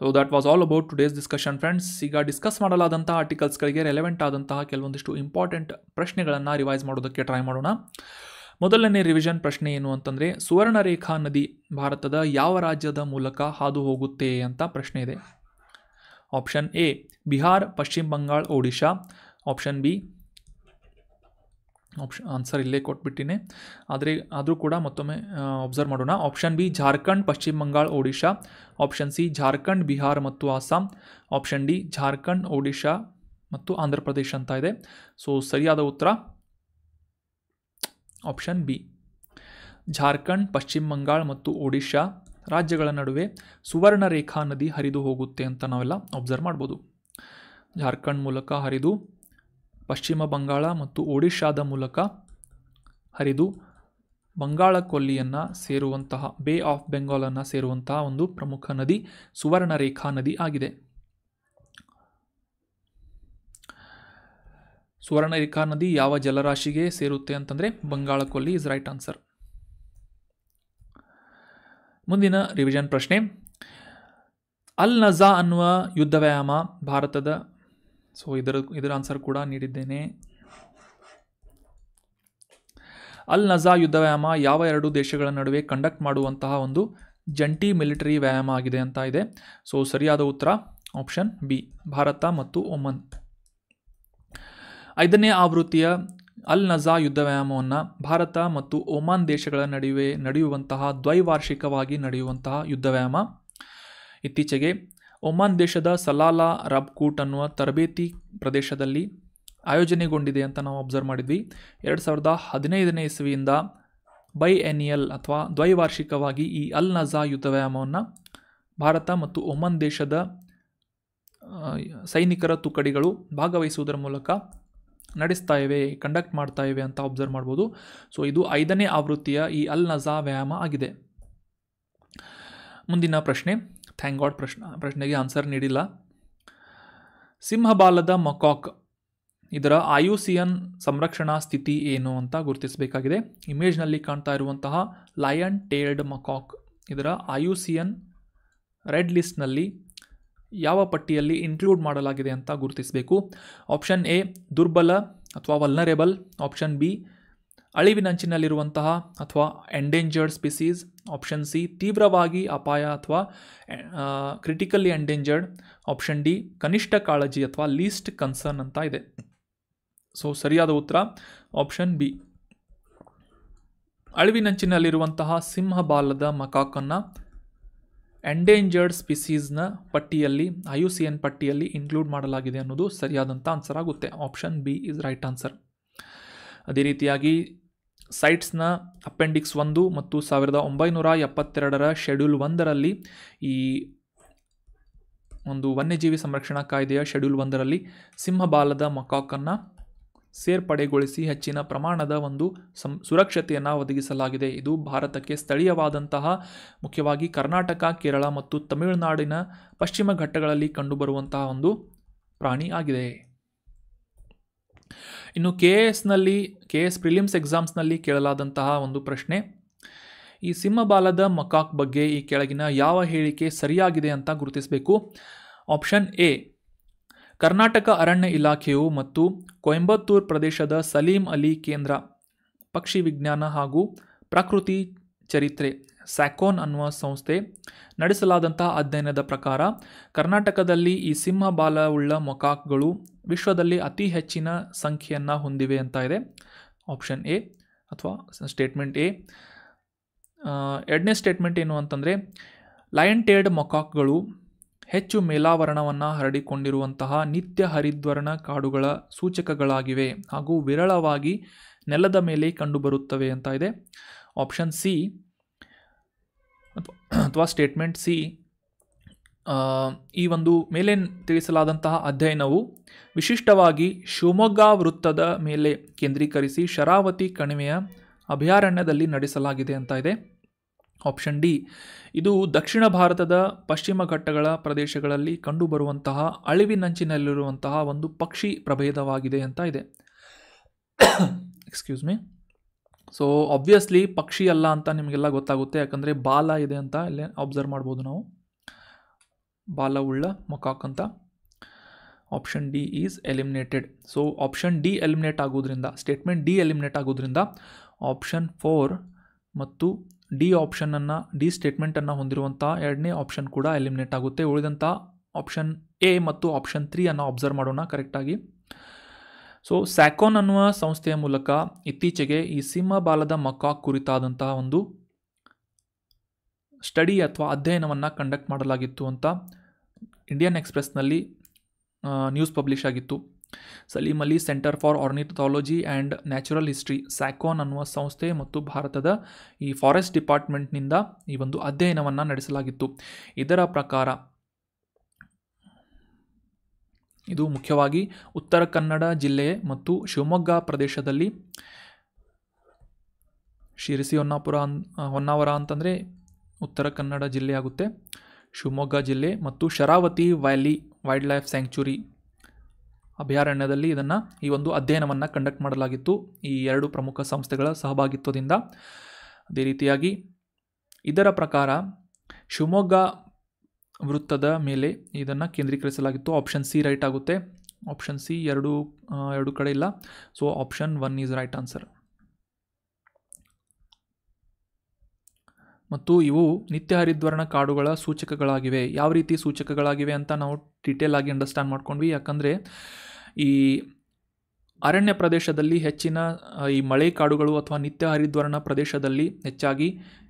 So that was all about today's discussion friends. ಈಗ ಡಿಸ್ಕಸ್ ಮಾಡಲಾದಂಥ ಆರ್ಟಿಕಲ್ಸ್ಗಳಿಗೆ ರೆಲೆವೆಂಟ್ ಆದಂತಹ ಕೆಲವೊಂದಿಷ್ಟು ಇಂಪಾರ್ಟೆಂಟ್ ಪ್ರಶ್ನೆಗಳನ್ನು ರಿವೈಸ್ ಮಾಡೋದಕ್ಕೆ ಟ್ರೈ ಮಾಡೋಣ. ಮೊದಲನೇ ರಿವಿಷನ್ ಪ್ರಶ್ನೆ ಏನು ಅಂತಂದರೆ, ಸುವರ್ಣರೇಖಾ ನದಿ ಭಾರತದ ಯಾವ ರಾಜ್ಯದ ಮೂಲಕ ಹಾದು ಹೋಗುತ್ತೆ ಅಂತ ಪ್ರಶ್ನೆ ಇದೆ. Option A Bihar, Paschim Bangal, Odisha. Option B, answer ಇಲ್ಲೇ ಕೊಟ್ಬಿಟ್ಟಿನಿ ಆದರೂ ಕೂಡ ಮತ್ತೊಮ್ಮೆ ಅಬ್ಸರ್ವ್ ಮಾಡೋಣ. ಆಪ್ಷನ್ ಬಿ ಜಾರ್ಖಂಡ್, ಪಶ್ಚಿಮ ಬಂಗಾಳ, ಒಡಿಶಾ. ಆಪ್ಷನ್ ಸಿ ಜಾರ್ಖಂಡ್, ಬಿಹಾರ್ ಮತ್ತು ಅಸ್ಸಾಂ. ಆಪ್ಷನ್ ಡಿ ಜಾರ್ಖಂಡ್, ಒಡಿಶಾ ಮತ್ತು ಆಂಧ್ರ ಪ್ರದೇಶ ಅಂತ ಇದೆ. ಸೊ ಸರಿಯಾದ ಉತ್ತರ ಆಪ್ಷನ್ ಬಿ. ಜಾರ್ಖಂಡ್, ಪಶ್ಚಿಮ ಬಂಗಾಳ ಮತ್ತು ಒಡಿಶಾ ರಾಜ್ಯಗಳ ನಡುವೆ ಸುವರ್ಣರೇಖಾ ನದಿ ಹರಿದು ಹೋಗುತ್ತೆ ಅಂತ ನಾವೆಲ್ಲ ಅಬ್ಸರ್ವ್ ಮಾಡ್ಬೋದು. ಜಾರ್ಖಂಡ್ ಮೂಲಕ ಹರಿದು ಪಶ್ಚಿಮ ಬಂಗಾಳ ಮತ್ತು ಒಡಿಶಾದ ಮೂಲಕ ಹರಿದು ಬಂಗಾಳ ಕೊಲ್ಲಿಯನ್ನು ಸೇರುವಂತಹ ಬೇ ಆಫ್ ಬೆಂಗಾಲನ್ನು ಸೇರುವಂತಹ ಒಂದು ಪ್ರಮುಖ ನದಿ ಸುವರ್ಣರೇಖಾ ನದಿ ಆಗಿದೆ. ಸುವರ್ಣರೇಖಾ ನದಿ ಯಾವ ಜಲರಾಶಿಗೆ ಸೇರುತ್ತೆ ಅಂತಂದರೆ ಬಂಗಾಳ ಕೊಲ್ಲಿ ಇಸ್ ರೈಟ್ ಆನ್ಸರ್. ಮುಂದಿನ ರಿವಿಷನ್ ಪ್ರಶ್ನೆ, ಅಲ್ ನಜಾ ಅನ್ನುವ ಯುದ್ಧ ವ್ಯಾಯಾಮ ಭಾರತದ, ಸೊ ಇದರ ಆನ್ಸರ್ ಕೂಡ ನೀಡಿದ್ದೇನೆ. ಅಲ್ ನಜಾ ಯುದ್ಧ ವ್ಯಾಯಾಮ ಯಾವ ಎರಡು ದೇಶಗಳ ನಡುವೆ ಕಂಡಕ್ಟ್ ಮಾಡುವಂತಹ ಒಂದು ಜಂಟಿ ಮಿಲಿಟರಿ ವ್ಯಾಯಾಮ ಆಗಿದೆ ಅಂತ ಇದೆ. ಸೊ ಸರಿಯಾದ ಉತ್ತರ ಆಪ್ಷನ್ ಬಿ, ಭಾರತ ಮತ್ತು ಒಮನ್. 5ನೇ ಆವೃತ್ತಿಯ ಅಲ್ ನಜಾ ಯುದ್ಧ ವ್ಯಾಯಾಮವನ್ನು ಭಾರತ ಮತ್ತು ಒಮಾನ್ ದೇಶಗಳ ನಡುವೆ ನಡೆಯುವಂತಹ ದ್ವೈವಾರ್ಷಿಕವಾಗಿ ನಡೆಯುವಂತಹ ಯುದ್ಧ ವ್ಯಾಯಾಮ. ಇತ್ತೀಚೆಗೆ ಒಮಾನ್ ದೇಶದ ಸಲಾಲಾ ರಬ್ಕೂಟ್ ಅನ್ನುವ ತರಬೇತಿ ಪ್ರದೇಶದಲ್ಲಿ ಆಯೋಜನೆಗೊಂಡಿದೆ ಅಂತ ನಾವು ಅಬ್ಸರ್ವ್ ಮಾಡಿದ್ವಿ. 2015ನೇ ಇಸ್ವಿಯಿಂದ ಬೈಎನಿಯಲ್ ಅಥವಾ ದ್ವೈವಾರ್ಷಿಕವಾಗಿ ಈ ಅಲ್ ನಜಾ ಯುದ್ಧ ವ್ಯಾಯಾಮವನ್ನು ಭಾರತ ಮತ್ತು ಒಮಾನ್ ದೇಶದ ಸೈನಿಕರ ತುಕಡಿಗಳು ಭಾಗವಹಿಸುವುದರ ಮೂಲಕ ನಡೆಸ್ತಾ ಇವೆ, ಕಂಡಕ್ಟ್ ಮಾಡ್ತಾ ಇವೆ ಅಂತ ಅಬ್ಸರ್ವ್ ಮಾಡ್ಬೋದು. ಸೊ ಇದು 5ನೇ ಆವೃತ್ತಿಯ ಈ ಅಲ್ ನಜಾ ವ್ಯಾಯಾಮ ಆಗಿದೆ. ಮುಂದಿನ ಪ್ರಶ್ನೆ, ಥ್ಯಾಂಕ್ ಗಾಡ್ ಪ್ರಶ್ನೆಗೆ ಆನ್ಸರ್ ನೀಡಿಲ್ಲ. ಸಿಂಹಬಾಲದ ಮಕಾಕ್ ಇದರ IUCN ಸಂರಕ್ಷಣಾ ಸ್ಥಿತಿ ಏನು ಅಂತ ಗುರುತಿಸಬೇಕಾಗಿದೆ. ಇಮೇಜ್ನಲ್ಲಿ ಕಾಣ್ತಾ ಇರುವಂತಹ ಲಯನ್ ಟೇಲ್ಡ್ ಮಕಾಕ್ ಇದರ IUCN ರೆಡ್ ಲಿಸ್ಟ್ನಲ್ಲಿ ಯಾವ ಪಟ್ಟಿಯಲ್ಲಿ ಇನ್ಕ್ಲೂಡ್ ಮಾಡಲಾಗಿದೆ ಅಂತ ಗುರುತಿಸಬೇಕು. ಆಪ್ಷನ್ ಎ ದುರ್ಬಲ ಅಥವಾ ವಲ್ನರೇಬಲ್. ಆಪ್ಷನ್ ಬಿ ಅಳಿವಿನಂಚಿನಲ್ಲಿರುವಂತಹ ಅಥವಾ ಎಂಡೇಂಜರ್ಡ್ ಸ್ಪೀಸೀಸ್. ಆಪ್ಷನ್ ಸಿ ತೀವ್ರವಾಗಿ ಅಪಾಯ ಅಥವಾ ಕ್ರಿಟಿಕಲಿ ಎಂಡೇಂಜರ್ಡ್. ಆಪ್ಷನ್ ಡಿ ಕನಿಷ್ಠ ಕಾಳಜಿ ಅಥವಾ ಲೀಸ್ಟ್ ಕನ್ಸರ್ನ್ ಅಂತ ಇದೆ. ಸೊ ಸರಿಯಾದ ಉತ್ತರ ಆಪ್ಷನ್ ಬಿ. ಅಳಿವಿನಂಚಿನಲ್ಲಿರುವಂತಹ ಸಿಂಹಬಾಲದ ಮಕಾಕನ್ನು ಎಂಡೇಂಜರ್ಡ್ ಸ್ಪೀಸೀಸ್ನ ಪಟ್ಟಿಯಲ್ಲಿ IUCN ಪಟ್ಟಿಯಲ್ಲಿ ಇನ್ಕ್ಲೂಡ್ ಮಾಡಲಾಗಿದೆ ಅನ್ನೋದು ಸರಿಯಾದಂಥ ಆನ್ಸರ್ ಆಗುತ್ತೆ. Option B is right answer. ಅದೇ ರೀತಿಯಾಗಿ ಸೈಟ್ಸ್ನ ಅಪೆಂಡಿಕ್ಸ್ 1 ಮತ್ತು 1972ರ ಶೆಡ್ಯೂಲ್ 1ರಲ್ಲಿ ಈ ಒಂದು ವನ್ಯಜೀವಿ ಸಂರಕ್ಷಣಾ ಕಾಯ್ದೆಯ ಶೆಡ್ಯೂಲ್ 1ರಲ್ಲಿ ಸಿಂಹಬಾಲದ ಮಕಾಕನ್ನು ಸೇರ್ಪಡೆಗೊಳಿಸಿ ಹೆಚ್ಚಿನ ಪ್ರಮಾಣದ ಒಂದು ಸುರಕ್ಷತೆಯನ್ನು ಒದಗಿಸಲಾಗಿದೆ. ಇದು ಭಾರತಕ್ಕೆ ಸ್ಥಳೀಯವಾದಂತಹ ಮುಖ್ಯವಾಗಿ ಕರ್ನಾಟಕ, ಕೇರಳ ಮತ್ತು ತಮಿಳುನಾಡಿನ ಪಶ್ಚಿಮ ಘಟ್ಟಗಳಲ್ಲಿ ಕಂಡುಬರುವಂತಹ ಒಂದು ಪ್ರಾಣಿ ಆಗಿದೆ. ಇನ್ನು KS ಪ್ರಿಲಿಮ್ಸ್ ಎಕ್ಸಾಮ್ಸ್ನಲ್ಲಿ ಕೇಳಲಾದಂತಹ ಒಂದು ಪ್ರಶ್ನೆ, ಈ ಸಿಂಹಬಾಲದ ಮಕಾಕ್ ಬಗ್ಗೆ ಈ ಕೆಳಗಿನ ಯಾವ ಹೇಳಿಕೆ ಸರಿಯಾಗಿದೆ ಅಂತ ಗುರುತಿಸಬೇಕು. ಆಪ್ಷನ್ ಎ ಕರ್ನಾಟಕ ಅರಣ್ಯ ಇಲಾಖೆಯು ಮತ್ತು ಕೊಯಂಬತ್ತೂರು ಪ್ರದೇಶದ ಸಲೀಂ ಅಲಿ ಕೇಂದ್ರ ಪಕ್ಷಿ ವಿಜ್ಞಾನ ಹಾಗೂ ಪ್ರಕೃತಿ ಚರಿತ್ರೆ ಸ್ಯಾಕೋನ್ ಅನ್ನುವ ಸಂಸ್ಥೆ ನಡೆಸಲಾದಂತಹ ಅಧ್ಯಯನದ ಪ್ರಕಾರ ಕರ್ನಾಟಕದಲ್ಲಿ ಈ ಸಿಂಹಬಾಲವುಳ್ಳ ಮೊಕಾಕ್ಗಳು ವಿಶ್ವದಲ್ಲಿ ಅತಿ ಹೆಚ್ಚಿನ ಸಂಖ್ಯೆಯನ್ನು ಹೊಂದಿವೆ ಅಂತ ಇದೆ ಆಪ್ಷನ್ ಎ ಅಥವಾ ಸ್ಟೇಟ್ಮೆಂಟ್ ಎ. ಎರಡನೇ ಸ್ಟೇಟ್ಮೆಂಟ್ ಏನು ಅಂತಂದರೆ ಲಯನ್ ಟೇಲ್ಡ್ ಮೊಕಾಕ್ಗಳು ಹೆಚ್ಚು ಮೇಲಾವರಣವನ್ನು ಹರಡಿಕೊಂಡಿರುವಂತಹ ನಿತ್ಯ ಹರಿದ್ವರ್ಣ ಕಾಡುಗಳ ಸೂಚಕಗಳಾಗಿವೆ ಹಾಗೂ ವಿರಳವಾಗಿ ನೆಲದ ಮೇಲೆ ಕಂಡುಬರುತ್ತವೆ ಅಂತ ಇದೆ ಆಪ್ಷನ್ ಸಿ ಅಥವಾ ಸ್ಟೇಟ್ಮೆಂಟ್ ಸಿ. ಈ ಒಂದು ಮೇಲೆ ತಿಳಿಸಲಾದಂತಹ ಅಧ್ಯಯನವು ವಿಶಿಷ್ಟವಾಗಿ ಶಿವಮೊಗ್ಗ ವೃತ್ತದ ಮೇಲೆ ಕೇಂದ್ರೀಕರಿಸಿ ಶರಾವತಿ ಕಣಿವೆಯ ಅಭಯಾರಣ್ಯದಲ್ಲಿ ನಡೆಸಲಾಗಿದೆ ಅಂತ ಇದೆ ಆಪ್ಷನ್ ಡಿ. ಇದು ದಕ್ಷಿಣ ಭಾರತದ ಪಶ್ಚಿಮ ಘಟ್ಟಗಳ ಪ್ರದೇಶಗಳಲ್ಲಿ ಕಂಡುಬರುವಂತಹ ಅಳಿವಿನಂಚಿನಲ್ಲಿರುವಂತಹ ಒಂದು ಪಕ್ಷಿ ಪ್ರಭೇದವಾಗಿದೆ ಅಂತ ಇದೆ. Excuse me. ಸೊ ಆಬ್ವಿಯಸ್ಲಿ ಪಕ್ಷಿ ಅಲ್ಲ ಅಂತ ನಿಮಗೆಲ್ಲ ಗೊತ್ತಾಗುತ್ತೆ, ಯಾಕಂದರೆ ಬಾಲ ಇದೆ ಅಂತ ಇಲ್ಲೇ ಅಬ್ಸರ್ವ್ ಮಾಡ್ಬೋದು ನಾವು, ಬಾಲ ಉಳ್ಳ ಮೊಕಾಕ್ ಅಂತ. Option D is eliminated. So option D eliminate ಆಗೋದ್ರಿಂದ, ಸ್ಟೇಟ್ಮೆಂಟ್ ಡಿ ಎಲಿಮಿನೇಟ್ ಆಗೋದ್ರಿಂದ ಆಪ್ಷನ್ 4 ಮತ್ತು ಡಿ ಆಪ್ಷನನ್ನು, ಡಿ ಸ್ಟೇಟ್ಮೆಂಟನ್ನು ಹೊಂದಿರುವಂಥ ಎರಡನೇ ಆಪ್ಷನ್ ಕೂಡ ಎಲಿಮಿನೇಟ್ ಆಗುತ್ತೆ. ಉಳಿದಂಥ ಆಪ್ಷನ್ ಎ ಮತ್ತು ಆಪ್ಷನ್ 3 ಅನ್ನು ಅಬ್ಸರ್ವ್ ಮಾಡೋಣ ಕರೆಕ್ಟಾಗಿ. ಸೊ ಸ್ಯಾಕೋನ್ ಅನ್ನುವ ಸಂಸ್ಥೆಯ ಮೂಲಕ ಇತ್ತೀಚೆಗೆ ಈ ಸಿಂಹ ಬಾಲದ ಮಕಾಕ್ ಕುರಿತಾದಂತಹ ಒಂದು ಸ್ಟಡಿ ಅಥವಾ ಅಧ್ಯಯನವನ್ನು ಕಂಡಕ್ಟ್ ಮಾಡಲಾಗಿತ್ತು ಅಂತ ಇಂಡಿಯನ್ ಎಕ್ಸ್‌ಪ್ರೆಸ್ನಲ್ಲಿ ನ್ಯೂಸ್ ಪಬ್ಲಿಷ್ ಆಗಿತ್ತು. Salim Ali centre for ornithology and natural history, SACON ಅನ್ನುವ ಸಂಸ್ಥೆ ಮತ್ತು ಭಾರತದ ಈ ಫಾರೆಸ್ಟ್ ಡಿಪಾರ್ಟ್ಮೆಂಟ್ನಿಂದ ಈ ಒಂದು ಅಧ್ಯಯನವನ್ನು ನಡೆಸಲಾಗಿತ್ತು. ಇದರ ಪ್ರಕಾರ ಇದು ಮುಖ್ಯವಾಗಿ ಉತ್ತರ ಕನ್ನಡ ಜಿಲ್ಲೆ ಮತ್ತು ಶಿವಮೊಗ್ಗ ಪ್ರದೇಶದಲ್ಲಿ, ಶಿರಸಿ ಹೊನ್ನಾವರ ಅಂತಂದರೆ ಉತ್ತರ ಕನ್ನಡ ಜಿಲ್ಲೆ ಆಗುತ್ತೆ, ಶಿವಮೊಗ್ಗ ಜಿಲ್ಲೆ ಮತ್ತು Sharavathi valley wildlife sanctuary ಅಭಯಾರಣ್ಯದಲ್ಲಿ ಇದನ್ನು, ಈ ಒಂದು ಅಧ್ಯಯನವನ್ನು ಕಂಡಕ್ಟ್ ಮಾಡಲಾಗಿತ್ತು ಈ ಎರಡು ಪ್ರಮುಖ ಸಂಸ್ಥೆಗಳ ಸಹಭಾಗಿತ್ವದಿಂದ. ಅದೇ ರೀತಿಯಾಗಿ ಇದರ ಪ್ರಕಾರ ಶಿವಮೊಗ್ಗ ವೃತ್ತದ ಮೇಲೆ ಇದನ್ನು ಕೇಂದ್ರೀಕರಿಸಲಾಗಿತ್ತು. ಆಪ್ಷನ್ ಸಿ ರೈಟ್ ಆಗುತ್ತೆ. ಆಪ್ಷನ್ ಸಿ ಎರಡು ಕಡೆ ಇಲ್ಲ. So option 1 is right answer. ಮತ್ತು ಇವು ನಿತ್ಯ ಹರಿದ್ವರ್ಣ ಕಾಡುಗಳ ಸೂಚಕಗಳಾಗಿವೆ. ಯಾವ ರೀತಿ ಸೂಚಕಗಳಾಗಿವೆ ಅಂತ ನಾವು ಡೀಟೇಲ್ ಆಗಿ ಅಂಡರ್ಸ್ಟ್ಯಾಂಡ್ ಮಾಡ್ಕೊಂಡ್ವಿ. ಯಾಕಂದರೆ ಈ ಅರಣ್ಯ ಪ್ರದೇಶದಲ್ಲಿ ಹೆಚ್ಚಿನ ಈ ಮಳೆ ಕಾಡುಗಳು ಅಥವಾ ನಿತ್ಯ ಹರಿದ್ವರ್ಣ ಪ್ರದೇಶದಲ್ಲಿ ಹೆಚ್ಚಾಗಿ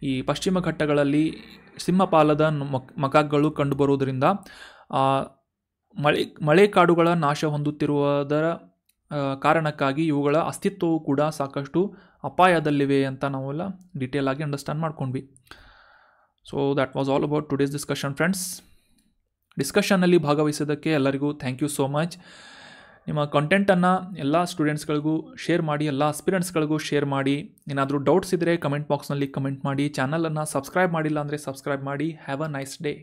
ಈ ಪಶ್ಚಿಮ ಘಟ್ಟಗಳಲ್ಲಿ ಸಿಂಹಪಾಲದ ಮಕಾಕ್ಗಳು ಕಂಡುಬರುವುದರಿಂದ ಮಳೆ ಕಾಡುಗಳ ನಾಶ ಹೊಂದುತ್ತಿರುವುದರ ಕಾರಣಕ್ಕಾಗಿ ಇವುಗಳ ಅಸ್ತಿತ್ವವು ಕೂಡ ಸಾಕಷ್ಟು ಅಪಾಯದಲ್ಲಿವೆ ಅಂತ ನಾವೆಲ್ಲ ಡೀಟೇಲ್ ಆಗಿ ಅಂಡರ್ಸ್ಟ್ಯಾಂಡ್ ಮಾಡ್ಕೊಂಡ್ವಿ. So that was all about today's discussion friends. ಡಿಸ್ಕಷನ್ನಲ್ಲಿ ಭಾಗವಹಿಸೋದಕ್ಕೆ ಎಲ್ಲರಿಗೂ ಥ್ಯಾಂಕ್ ಯು ಸೋ ಮಚ್. ನಿಮ್ಮ ಕಂಟೆಂಟನ್ನು ಎಲ್ಲ ಸ್ಟೂಡೆಂಟ್ಸ್ಗಳಿಗೂ ಶೇರ್ ಮಾಡಿ, ಎಲ್ಲ ಆಸ್ಪಿರೆಂಟ್ಸ್ಗಳಿಗೂ ಶೇರ್ ಮಾಡಿ. ಏನಾದರೂ ಡೌಟ್ಸ್ ಇದ್ದರೆ ಕಮೆಂಟ್ ಬಾಕ್ಸ್ನಲ್ಲಿ ಕಮೆಂಟ್ ಮಾಡಿ. ಚಾನಲನ್ನು ಸಬ್ಸ್ಕ್ರೈಬ್ ಮಾಡಿಲ್ಲ ಅಂದರೆ ಸಬ್ಸ್ಕ್ರೈಬ್ ಮಾಡಿ. Have a nice day.